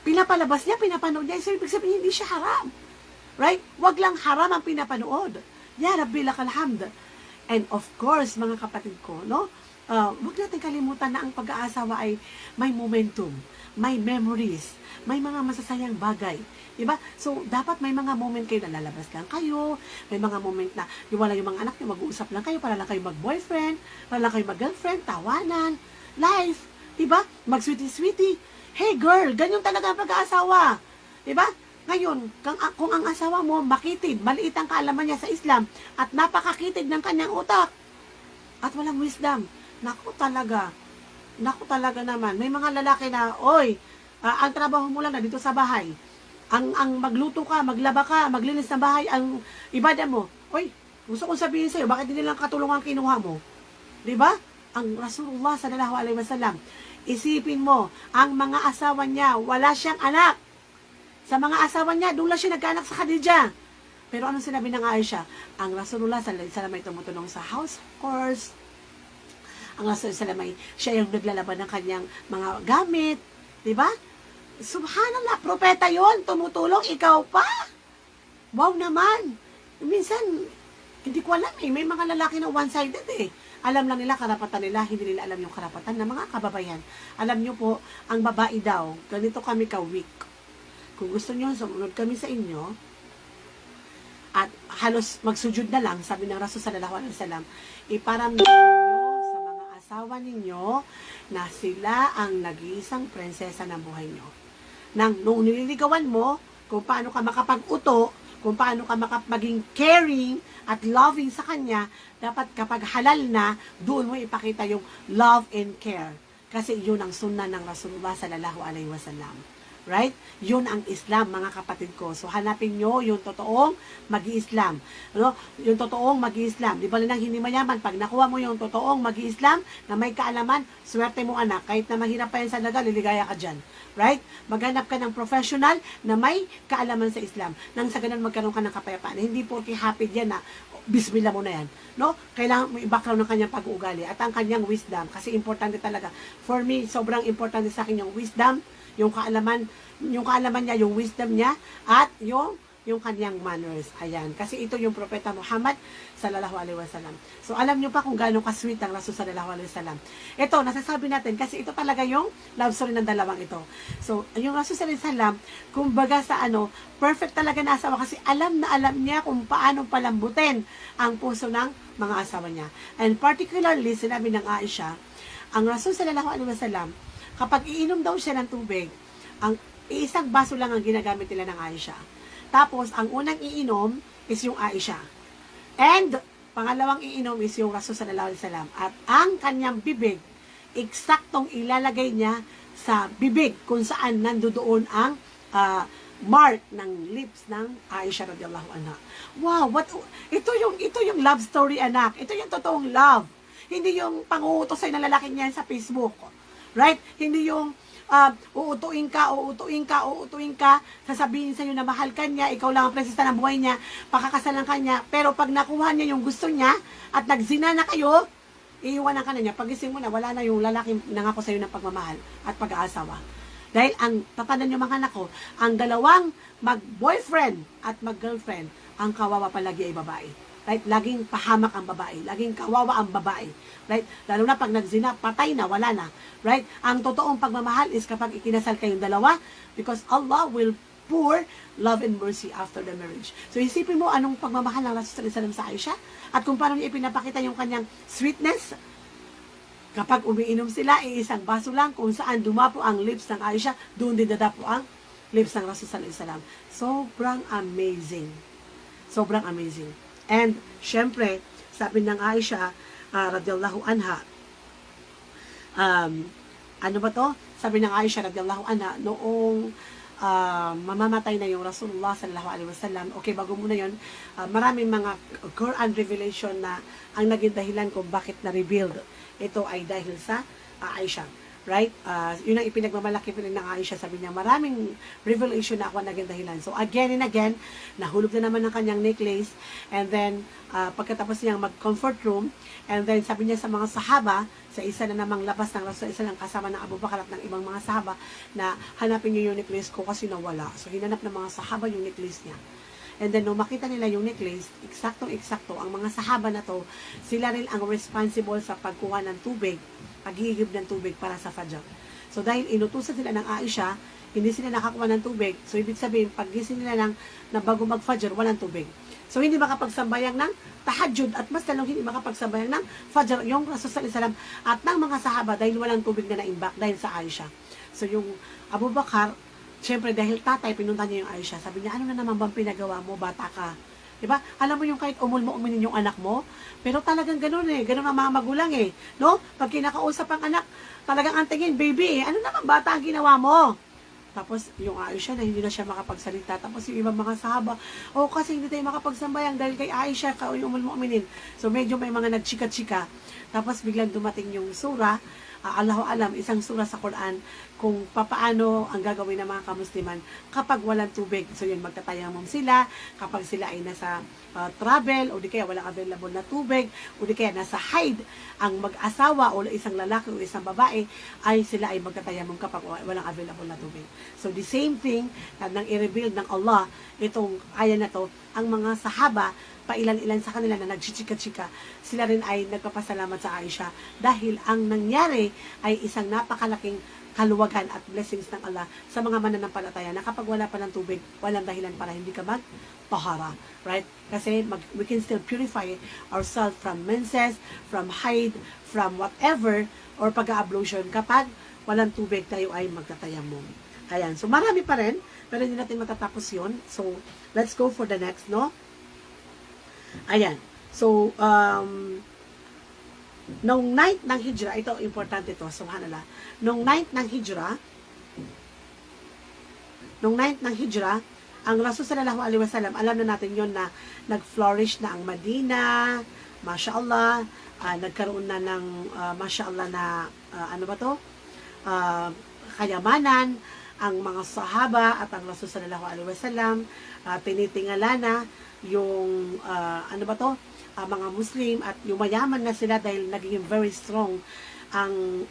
Pinapalabas niya, pinapanood niya. So, ibig sabihin, hindi siya haram. Right? Huwag lang haram ang pinapanood. Ya Rabbi lakal hamd. And of course, mga kapatid ko, no? Huwag natin kalimutan na ang pag-aasawa ay may momentum, may memories, may mga masasayang bagay. Diba? So, dapat may mga moment kayo na lalabas lang kayo, may mga moment na wala yung mga anak nyo, mag-uusap lang kayo, para lang kayo mag-boyfriend, para lang kayo mag-girlfriend, tawanan, life, diba? Mag-sweetie-sweetie. Hey girl, ganyan talaga ang pag-aasawa. Diba? Ngayon, kung ang asawa mo makitid, maliit ang kaalaman niya sa Islam, at napakakitid ng kanyang utak, at walang wisdom, naku talaga naman, may mga lalaki na, oy, ang trabaho mo lang na dito sa bahay, ang magluto ka, maglaba ka, maglinis ng bahay, ang ibada mo. Oy, gusto kong sabihin sa'yo, bakit hindi lang katulungan kinuha mo? Diba? Ang Rasulullah sallallahu alaihi wasallam, isipin mo, ang mga asawa niya, wala siyang anak. Sa mga asawa niya, doon lang siya nagkaanak sa Khadijah. Pero ano sinabi ng Aisha? Ang Rasulullah sallallahu alaihi wasallam ay tumutulong sa house chores. Ang Rasulullah sallallahu alaihi wasallam, siya yung naglalaban ng kanyang mga gamit. Diba? Subhanallah, propeta yon, tumutulong, ikaw pa. Wow naman. Minsan, hindi ko alam eh, may mga lalaki na one-sided eh. Alam lang nila karapatan nila, hindi nila alam yung karapatan ng mga kababayan. Alam nyo po, ang babae daw, ganito kami ka-weak. Kung gusto nyo, sumunod kami sa inyo, at halos magsujud na lang, sabi ng Rasul sallallahu alaihi wasallam, iparamdam niyo sa mga asawa ninyo na sila ang nag-iisang prinsesa ng buhay nyo. Nung nililigawan mo, kung paano ka makapag-uto, kung paano ka maging caring at loving sa kanya, dapat kapag halal na, doon mo ipakita yung love and care. Kasi yun ang sunnah ng Rasulullah sallallahu alaihi wasallam. Right? Yun ang Islam, mga kapatid ko. So, hanapin nyo yung totoong mag-i-Islam. Ano? Yung totoong mag-i-Islam. Di ba lang hindi mayaman? Pag nakuha mo yung totoong mag-i-Islam na may kaalaman, swerte mo anak. Kahit na mahirap pa yan sa daga, liligaya ka dyan. Right? Maghanap ka ng professional na may kaalaman sa Islam. Nang sa ganun magkaroon ka ng kapayapaan. Hindi po happy yan na bismillah mo na yan. No? Kailangan mo i-background ng kanyang pag-uugali at ang kanyang wisdom. Kasi importante talaga. For me, sobrang importante sa akin yung wisdom, yung kaalaman niya, yung wisdom niya, at yung kanyang manners. Ayan. Kasi ito yung propeta Muhammad sallallahu alaihi wasallam. So, alam niyo pa kung gaano ka-sweet ang Rasul sallallahu alaihi wasallam. Ito, nasasabi natin, kasi ito talaga yung love story ng dalawang ito. So, yung Rasul sallallahu alaihi wasallam, kumbaga sa perfect talaga na asawa, kasi alam na alam niya kung paano palambutin ang puso ng mga asawa niya. And particularly, sinabi ng Aisha, ang Rasul sallallahu alaihi wasallam, kapag iinom daw siya ng tubig, ang isang baso lang ang ginagamit nila ng Aisha. Tapos, ang unang iinom is yung Aisha. And, pangalawang iinom is yung Rasul sallallahu alaihi wasallam. At ang kanyang bibig, eksaktong ilalagay niya sa bibig kung saan nandoon ang mark ng lips ng Aisha radhiyallahu anha. Wow, ito yung love story, anak. Ito yung totoong love. Hindi yung panguutos sa'yo ng lalaki niyan sa Facebook. Right? Hindi yung uutuin ka, sasabihin sa'yo na mahal ka niya, ikaw lang ang prinsesa ng buhay niya, pakakasalan ka niya, pero pag nakuha niya yung gusto niya, at nagzina na kayo, iiwanan ka na niya. Pagising mo na, wala na yung lalaki nangako sa'yo ng pagmamahal at pag-aasawa. Dahil tatanan yung mga anak ko, ang dalawang mag-boyfriend at mag-girlfriend, ang kawawa palagi ay babae. Right? Laging pahamak ang babae. Laging kawawa ang babae. Right? Lalo na pag nagzina, patay na, wala na. Right? Ang totoong pagmamahal is kapag ikinasal kayong dalawa, because Allah will pour love and mercy after the marriage. So isipin mo anong pagmamahal ng Rasul sallallahu alaihi wasallam sa Aisha, at kung paano niya ipinapakita yung kanyang sweetness. Kapag umiinom sila, isang baso lang, kung saan dumapo ang lips ng Aisha, doon din dadapo ang lips ng Rasul sallallahu alaihi wasallam. Sobrang amazing. Sobrang amazing. And, syempre, sabi ng Aisha, radiyallahu anha, ano ba to? Sabi ng Aisha, radiyallahu anha, noong mamamatay na yung Rasulullah sallallahu alaihi wasallam. Okay, bago muna yun, maraming mga Quran revelation na ang naging dahilan kung bakit na-revealed. Ito ay dahil sa Aisha. Right? Yun ang ipinagmamalaki pa ng Aisha. Sabi niya, maraming revelation na ako naging dahilan. So, again and again, nahulog na naman ng kanyang necklace. And then, pagkatapos niyang mag-comfort room, and then sabi niya sa mga sahaba, sa isa na namang labas ng Rasul, isa lang kasama ng Abu Bakar at ng ibang mga sahaba, na hanapin niyo yung necklace ko kasi nawala. So, hinanap ng mga sahaba yung necklace niya. And then, nung makita nila yung necklace, eksaktong-eksakto, ang mga sahaba na to, sila rin ang responsible sa pagkuha ng tubig, paghihigib ng tubig para sa Fajr. So, dahil inutusan sila ng Aisha, hindi sila nakakuha ng tubig. So, ibig sabihin, paggising nila na bago mag-Fajr, walang tubig. So, hindi makapagsambayang ng tahajjud at mas lalong hindi makapagsambayang ng Fajr yung Rasul sallallahu alaihi wasallam at ng mga sahaba dahil walang tubig na naimbak dahil sa Aisha. So, yung Abu Bakar, syempre dahil tatay, pinunta niya yung Aisha. Sabi niya, ano na naman bang pinagawa mo, bata ka? Diba? Alam mo yung kahit uminin yung anak mo, pero talagang gano'n gano'n ang mga magulang no? Pag kinakausap ang anak, talagang antingin, baby ano naman bata ang ginawa mo? Tapos yung Aisha na hindi na siya makapagsalita, tapos yung ibang mga sahaba, kasi hindi tayo makapagsambayang dahil kay Aisha ka yung uminin. So medyo may mga nagchika-chika, tapos biglang dumating yung sura, Allahu alam, isang sura sa Quran kung papaano ang gagawin ng mga kamusliman kapag walang tubig. So yun, magtatayamum sila kapag sila ay nasa travel o di kaya walang available na tubig o di kaya nasa hide ang mag-asawa o isang lalaki o isang babae ay sila ay magtatayamum kapag walang available na tubig. So the same thing nang i-reveal ng Allah itong aya na to, ang mga sahaba pailan-ilan sa kanila na nagchichika-chika, sila rin ay nagpapasalamat sa Aisha dahil ang nangyari ay isang napakalaking kaluwagan at blessings ng Allah sa mga mananampalataya na kapag wala pa ng tubig, walang dahilan para hindi ka mag-tahara. Right? Kasi we can still purify ourselves from menses, from haid, from whatever, or pag-ablution kapag walang tubig tayo ay magtatayamum. Ayan. So marami pa rin, pero hindi natin matatapos yun. So let's go for the next, no? Ayan. So, nung night ng Hijra, ito, importante ito, subhanallah. Nung night ng Hijra, ang Rasul sallallahu alaihi wasallam, alam na natin yon na nag-flourish na ang Madina, mashallah, nagkaroon na ng, mashallah na, kayamanan, ang mga sahaba at ang Rasul sallallahu alaihi wasallam, tinitingala na yung mga Muslim at yung mayaman na sila dahil naging very strong ang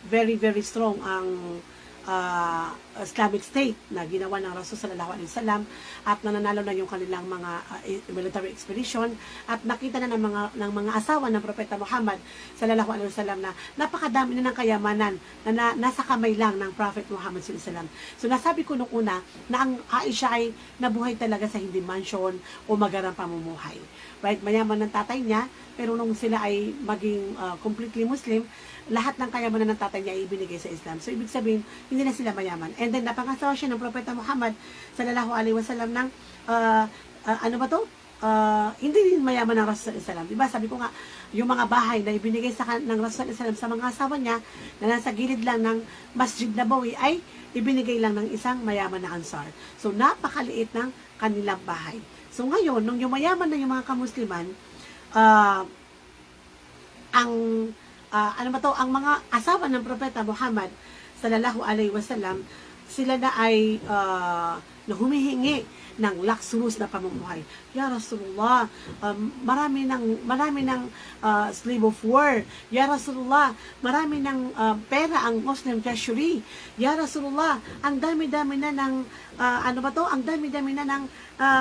very very strong ang Islamic State na ginawa ng Rasul sallallahu alaihi wasallam at nananalo na yung kanilang mga military expedition at nakita na ng mga asawa ng Propeta Muhammad sallallahu alaihi wasallam na napakadami na ng kayamanan na nasa kamay lang ng Prophet Muhammad sallallahu alaihi wasallam. So nasabi ko nung una na ang Aisha ay nabuhay talaga sa hindi mansion o magarang pamumuhay. Right? Mayaman ng tatay niya, pero nung sila ay maging completely Muslim, lahat ng kayamanan ng tatay niya ay ibinigay sa Islam. So, ibig sabihin, hindi na sila mayaman. And then, napangasawa siya ng Propeta Muhammad sallallahu alaihi wasallam ng, hindi din mayaman ng Rasul sallallahu alaihi wasallam. Diba? Sabi ko nga, yung mga bahay na ibinigay ng Rasul sallallahu alaihi wasallam sa mga asawa niya, na nasa gilid lang ng Masjid Nabawi, ay ibinigay lang ng isang mayaman na Ansar. So, napakaliit ng kanilang bahay. So, ngayon, nung yumayaman na yung mga kamusliman, ang mga asawa ng Propeta Muhammad sallallahu alaihi wasallam, sila na ay humihingi ng luxurious na pamumuhay. Ya Rasulullah, marami ng slave of war. Ya Rasulullah, marami ng pera ang Muslim treasury. Ya Rasulullah, ang dami-dami na ng ang dami-dami na ng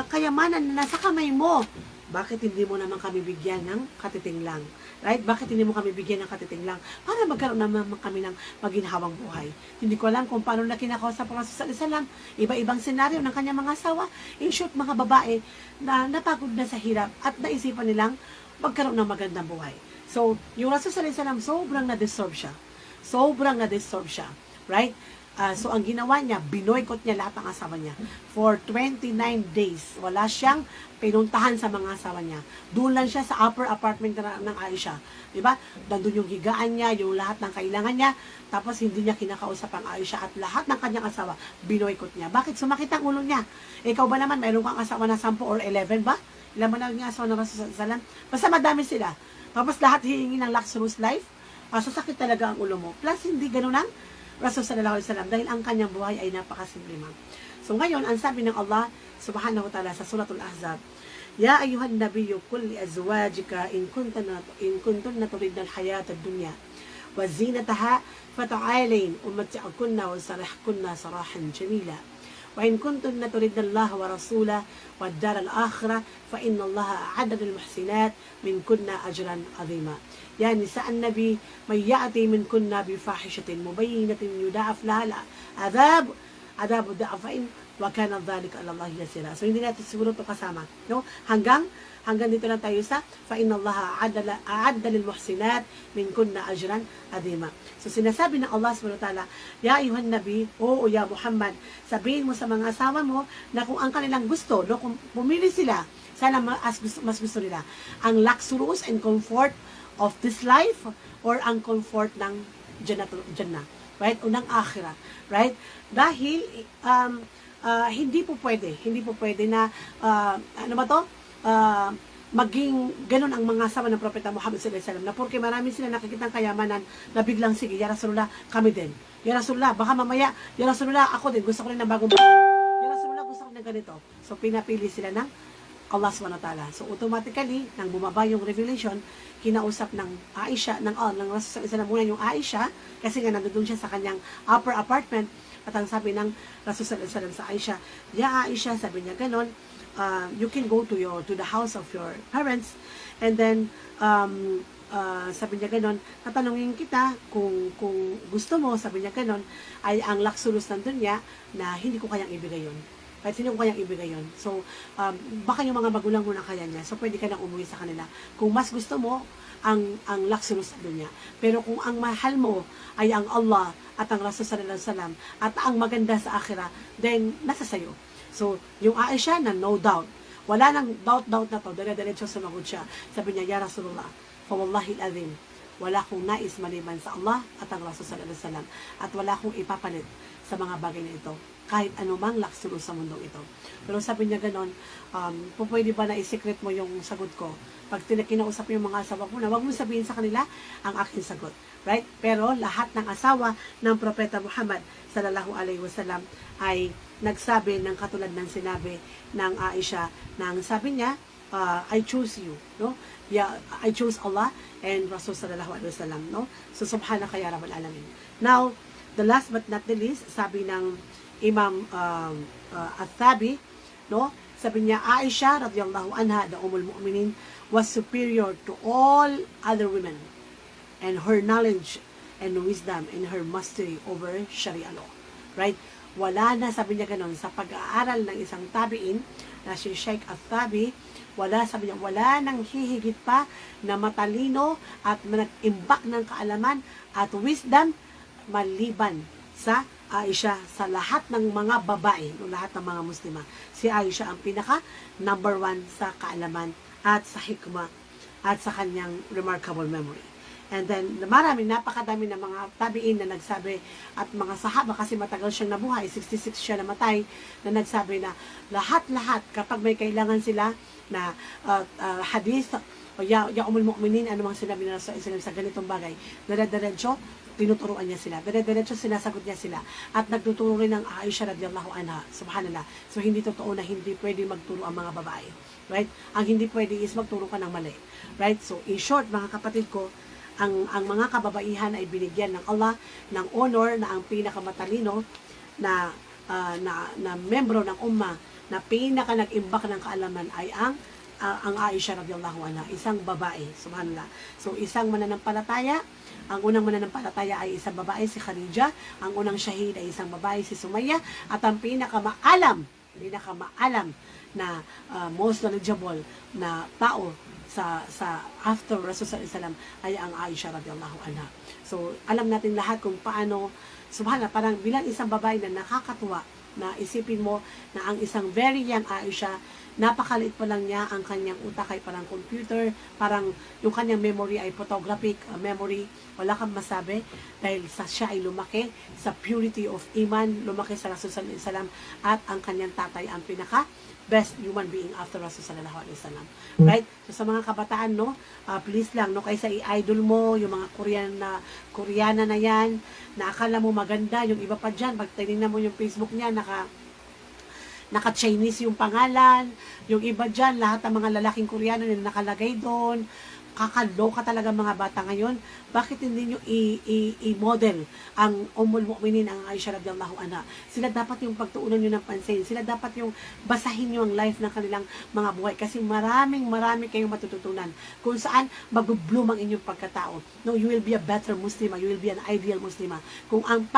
kayamanan na nasa kamay mo. Bakit hindi mo naman kami bigyan ng katiting lang? Right? Bakit hindi mo kami bigyan ng katiting lang? Para magkaroon naman kami ng maginhawang buhay. Hindi ko alam kung paano na kinakausap ang Rasul sallallahu alaihi wasallam. Iba-ibang senaryo ng kanyang mga asawa. In short, mga babae na napagod na sa hirap at naisipan nilang magkaroon ng magandang buhay. So, yung Rasul sallallahu alaihi wasallam, sobrang na-deserve siya. Right? So, ang ginawa niya, binoykot niya lahat ng asawa niya. For 29 days, wala siyang pinuntahan sa mga asawa niya. Doon lang siya sa upper apartment ng Aisha. Diba? Nandun yung higaan niya, yung lahat ng kailangan niya. Tapos, hindi niya kinakausap ang Aisha at lahat ng kanyang asawa, binoykot niya. Bakit? Sumakit ang ulo niya. Ikaw ba naman, mayroon kang asawa na 10 or 11 ba? Ilan ba na yung asawa ng Rasulullah? Basta madami sila. Tapos, lahat hihingi ng luxurious life. Sasakit talaga ang ulo mo. Plus, hindi ganun ang Rasul sallallahu alaihi wasallam dahil ang kanyang buhay ay napakasimple man. So ngayon, ang sabi ng Allah subhanahu wa ta'ala sa suratul Ahzab, Ya ayuhan nabiyyu qul li azwajika in kuntunna turidna al-hayata ad-dunya wa zinataha fata'alain umatti'kunna wa sarihkunna sarahan jamila. وإن كنتن تردن الله ورسوله والدار الآخرة فإن الله أعد للمحسنات منكن أجرا عظيما. يا نساء النبي من يأتي منكن بفاحشة مبينة يضاعف لها عذاب ضعفين وكان ذلك على الله يسيرا. So hindi natin siguro ito kasama, no? Hanggang dito lang tayo sa فإن الله أعد للمحسنات منكن أجرا عظيما. So sinasabi ng Allah subhanahu wa ta'ala, Ya ayuhan nabi, o ya Muhammad, sabihin mo sa mga asawa mo na kung ang kanilang gusto, no, kung pumili sila, sana mas gusto nila ang luxurious and comfort of this life or ang comfort ng Jannah, right? Unang akhirah, right? Dahil hindi po pwede na ano ba to? Maging ganun ang mga asawa ng Propeta Muhammad sallallahu alaihi wasallam na porque marami sila nakikitang kayamanan na biglang sige, Ya Rasulullah, kami din. Ya Rasulullah, baka mamaya, Ya Rasulullah, ako din, gusto ko rin ng bagong bahay. Ya Rasulullah, gusto ko ng ganito. So, pinapili sila ng Allah subhanahu wa ta'ala. So, automatically, nang bumaba yung revelation, kinausap ng Aisha, ng Rasul sallallahu alaihi wasallam muna yung Aisha, kasi nga nandun siya sa kanyang upper apartment, at ang sabi ng Rasul sallallahu alaihi wasallam sa Aisha, Ya Aisha, sabi niya ganon, you can go to the house of your parents and then sabi niya ganon, tatanungin kita kung gusto mo, sabi niya ganon, ay ang luxurious ng dunya na hindi ko kayang ibigay yon. Kahit hindi ko kayang ibigay yon. So, baka yung mga magulang mo na kaya niya. So, pwede ka nang umuwi sa kanila. Kung mas gusto mo, ang luxurious ng dunya. Pero kung ang mahal mo ay ang Allah at ang Rasul sallallahu alaihi wasallam at ang maganda sa akhirah, then nasa sayo. So, yung Aisha na no doubt, wala nang doubt na to, dire-diretso sumagot siya. Sabi niya, Ya Rasulullah, fa wallahi al-azim, wala akong nais maliban sa Allah at ang Rasul sallallahu alaihi wasallam at wala akong ipapalit sa mga bagay na ito, kahit anumang luxurious sa mundong ito. Pero sabi niya ganon, pwede ba na i-secret mo yung sagot ko? Pag kinausap mo yung mga asawa ko na, wag mo sabihin sa kanila ang aking sagot. Right? Pero lahat ng asawa ng Propeta Muhammad sallallahu alaihi wasallam ay nagsabi ng katulad ng sinabi ng Aisha nang sabi niya, I choose you, no? Yeah, I choose Allah and Rasul sallallahu alaihi wasallam, no? So subhanaka ya rabbal alamin. Now, the last but not the least, sabi ng Imam At-Tabi, no? Sabi niya, Aisha radhiyallahu anha, the Ummul Mu'minin, was superior to all other women, and her knowledge and wisdom and her mastery over Sharia law. Right? Wala na, sabi niya ganon, sa pag-aaral ng isang tabiin na si Sheikh At-Tabi, sabi niya, wala nang hihigit pa na matalino at nag-imbak ng kaalaman at wisdom maliban sa Aisha, sa lahat ng mga babae, o lahat ng mga muslima. Si Aisha ang pinaka number 1 sa kaalaman at sa hikmah at sa kanyang remarkable memory. And then, napakadami ng mga tabiin na nagsabi at mga sahaba, kasi matagal siyang nabuhay, 66 siya namatay, na nagsabi na lahat-lahat kapag may kailangan sila na hadith o ya Ummul Mu'minin, anumang sinabi na sa ganitong bagay, dire-diretso tinuturuan niya sila, dire-diretso sinasagot niya sila, at nagtuturo rin ng Aisha radhiyallahu anha, subhanallah. So hindi totoo na hindi pwede magturo ang mga babae, right? Ang hindi pwede is magturo ka ng mali, right? So in short, mga kapatid ko, ang mga kababaihan ay binigyan ng Allah ng honor na ang pinakamatalino na membro ng umma na pinaka nag-imbak ng kaalaman ay ang Aisha radhiyallahu anha, isang babae, subhanallah. So isang mananampalataya, ang unang mananampalataya ay isang babae, si Khadija, ang unang shahid ay isang babae, si Sumayya, at ang pinakamaalam na most knowledgeable na tao sa after Rasul sallallahu alaihi wasallam ay ang Aisha radhiyallahu anha. So alam natin lahat kung paano subhanallah, parang bilang isang babae na nakakatuwa, na isipin mo na ang isang very young Aisha, napakaliit pa lang niya, ang kanyang utak ay parang computer, parang yung kanyang memory ay photographic memory, wala kang masabi, dahil siya ay lumaki sa purity of iman, lumaki sa Rasul sallallahu alaihi wasallam, at ang kanyang tatay ang pinaka best human being after Rasul sallallahu alaihi wasallam. Right? So sa mga kabataan, no, please lang, no, kaysa i-idol mo yung mga Koreana na yan, na akala mo maganda, yung iba pa dyan, pag tinignan mo yung Facebook niya, naka-Chinese yung pangalan, yung iba dyan, lahat ng mga lalaking Koreano na nakalagay doon, kakaloka talaga mga bata ngayon. Bakit hindi nyo i-model ang Mu'minin, ang Aisha radhiyallahu anha? Sila dapat yung pagtuunan nyo ng pansin. Sila dapat yung basahin nyo ang life ng kanilang mga buhay. Kasi marami kayong matututunan kung saan mag-bloom ang inyong pagkatao. No, you will be a better Muslima. You will be an ideal Muslima. Kung ang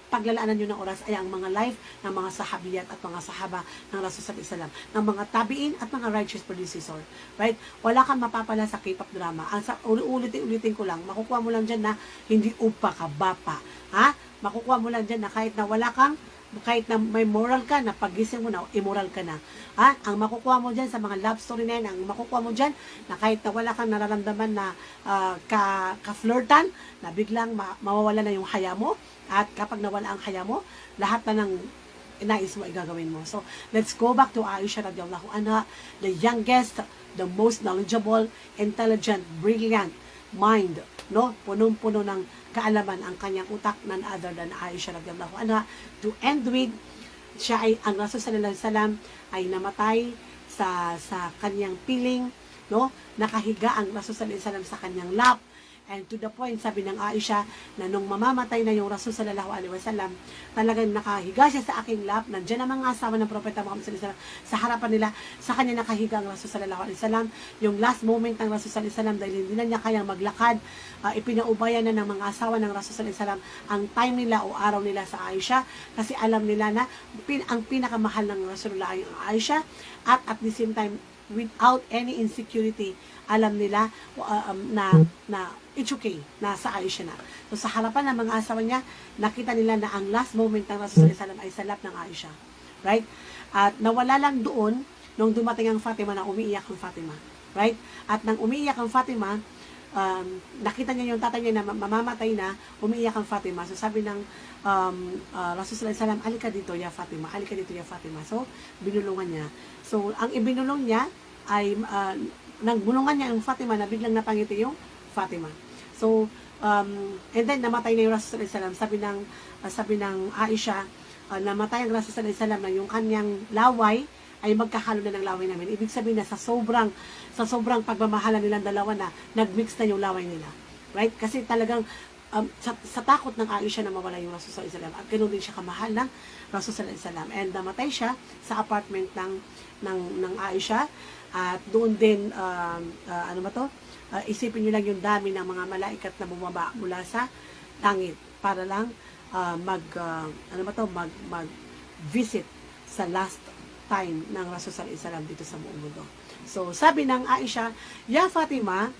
paglalaanan nyo ng oras ay ang mga life ng mga sahabiyat at mga sahaba ng Rasul sallallahu alaihi wasallam, ng mga tabiin at mga righteous predecessor. Right? Wala kang mapapala sa K-pop drama. Ang ulitin ko lang, makukuha mo lang dyan na hindi upa ka, bapa. Ha? Makukuha mo lang dyan na kahit na may moral ka, na pagising mo na, immoral ka na. Ha? Ang makukuha mo dyan sa mga love story na yan, ang makukuha mo dyan, na kahit na wala kang nararamdaman na ka-flirtan, na biglang mawawala na yung haya mo, at kapag nawala ang haya mo, lahat na ng inais mo igagawin mo. So, let's go back to Aisha radhiyallahu anha, the youngest, the most knowledgeable, intelligent, brilliant mind, no? Punong-puno ng kaalaman ang kanyang utak, none other than Aisha radhiyallahu anha. To end with, ang Rasul sallallahu alaihi wasallam ay namatay sa kanyang piling, no? Nakahiga ang Rasul sallallahu alaihi wasallam sa kanyang lap. And to the point, sabi ng Aisha, na nung mamamatay na yung Rasul sallallahu alaihi wasallam, talagang nakahiga siya sa aking lap, nandiyan ang mga asawa ng Propeta Muhammad sallallahu alaihi wasallam, sa harapan nila, sa kanya nakahiga ang Rasul sallallahu alaihi wasallam. Yung last moment ng Rasul sallallahu alaihi wasallam, dahil hindi na niya kayang maglakad, ipinaubayan na ng mga asawa ng Rasul sallallahu alaihi wasallam ang time nila o araw nila sa Aisha, kasi alam nila na ang pinakamahal ng Rasulullah ay ang Aisha, at the same time, without any insecurity, alam nila na it's okay, nasa Aisha na. So sa harapan ng mga asawa niya, nakita nila na ang last moment ng Rasul sallallahu alaihi wasallam ay sa lap ng Aisha. Right? At nawala lang doon nung dumating ang Fatima, na umiiyak ang Fatima. Right? At nang umiiyak ang Fatima, nakita niya yung tatay niya na mamamatay na, umiiyak ang Fatima. So sabi ng Rasul sallallahu alaihi wasallam, alika dito ya Fatima, alika dito ya Fatima. So binulungan niya. So ang ibinulong niya ay nang bulungan niya ang Fatima, na biglang napangiti yung Fatima. So and then namatay na yung Rasul sallallahu alaihi wasallam. Sabi ng Aisha, namatay ang Rasul sallallahu alaihi wasallam, na yung kanyang laway ay magkahalo na ng laway namin. Ibig sabihin na sa sobrang pagmamahalan nilang dalawa, na nagmix na yung laway nila. Right? Kasi talagang sa takot ng Aisha na mawala yung Rasul sallallahu alaihi wasallam, at ganoon din siya kamahal ng Rasul sallallahu alaihi wasallam. And namatay siya sa apartment ng Aisha, at doon din isipin niyo lang yung dami ng mga malaikat na bumaba mula sa langit para lang mag-visit sa last time ng Rasul sallallahu alaihi wasallam dito sa buong mundo. So sabi ng Aisha, ya Fatima,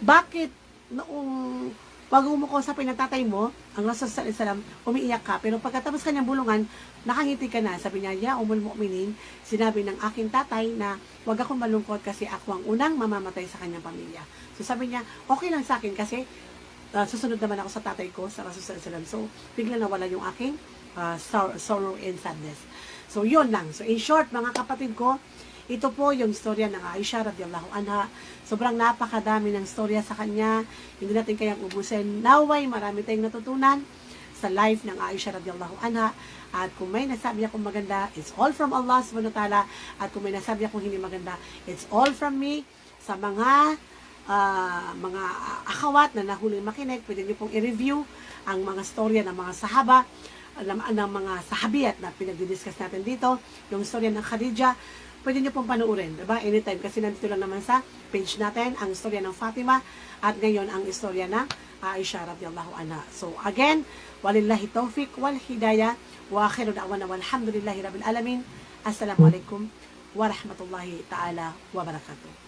bakit noong bago mo ko sa pinagtatay mo, ang Rasul sallallahu alaihi wasallam, umiiyak ka, pero pagkatapos kanyang bulungan, nakangiti ka na. Sabi niya, ya Mu'minin, sinabi ng aking tatay na wag akong malungkot kasi ako ang unang mamamatay sa kanyang pamilya. So sabi niya, okay lang sa akin kasi susunod naman ako sa tatay ko, sa Rasul sallallahu alaihi wasallam. So bigla nawala yung aking sorrow and sadness. So yun lang. So in short, mga kapatid ko, ito po yung istorya ng Aisha radhiyallahu anha. Sobrang napakadami ng istorya sa kanya. Hindi natin kayang ubusin. Naway, marami tayong natutunan sa life ng Aisha radhiyallahu anha. At kung may nasabi akong maganda, it's all from Allah subhanahu wa ta'ala. At kung may nasabi akong hindi maganda, it's all from me. Sa mga akawat na nahuling makinig, pwede niyo pong i-review ang mga storya ng mga sahaba, ng mga sahabiyat na pinag-discuss natin dito. Yung storya ng Khadija, pwede nyo pong panuorin, diba? Anytime, kasi nandito lang naman sa page natin ang istorya ng Fatima, at ngayon ang istorya ng Aisha radhiyallahu anha. So again, walillahi tawfiq wal hidayah, wa akhiru da'wana walhamdulillahi rabbil alamin. Assalamualaikum warahmatullahi ta'ala wabarakatuh.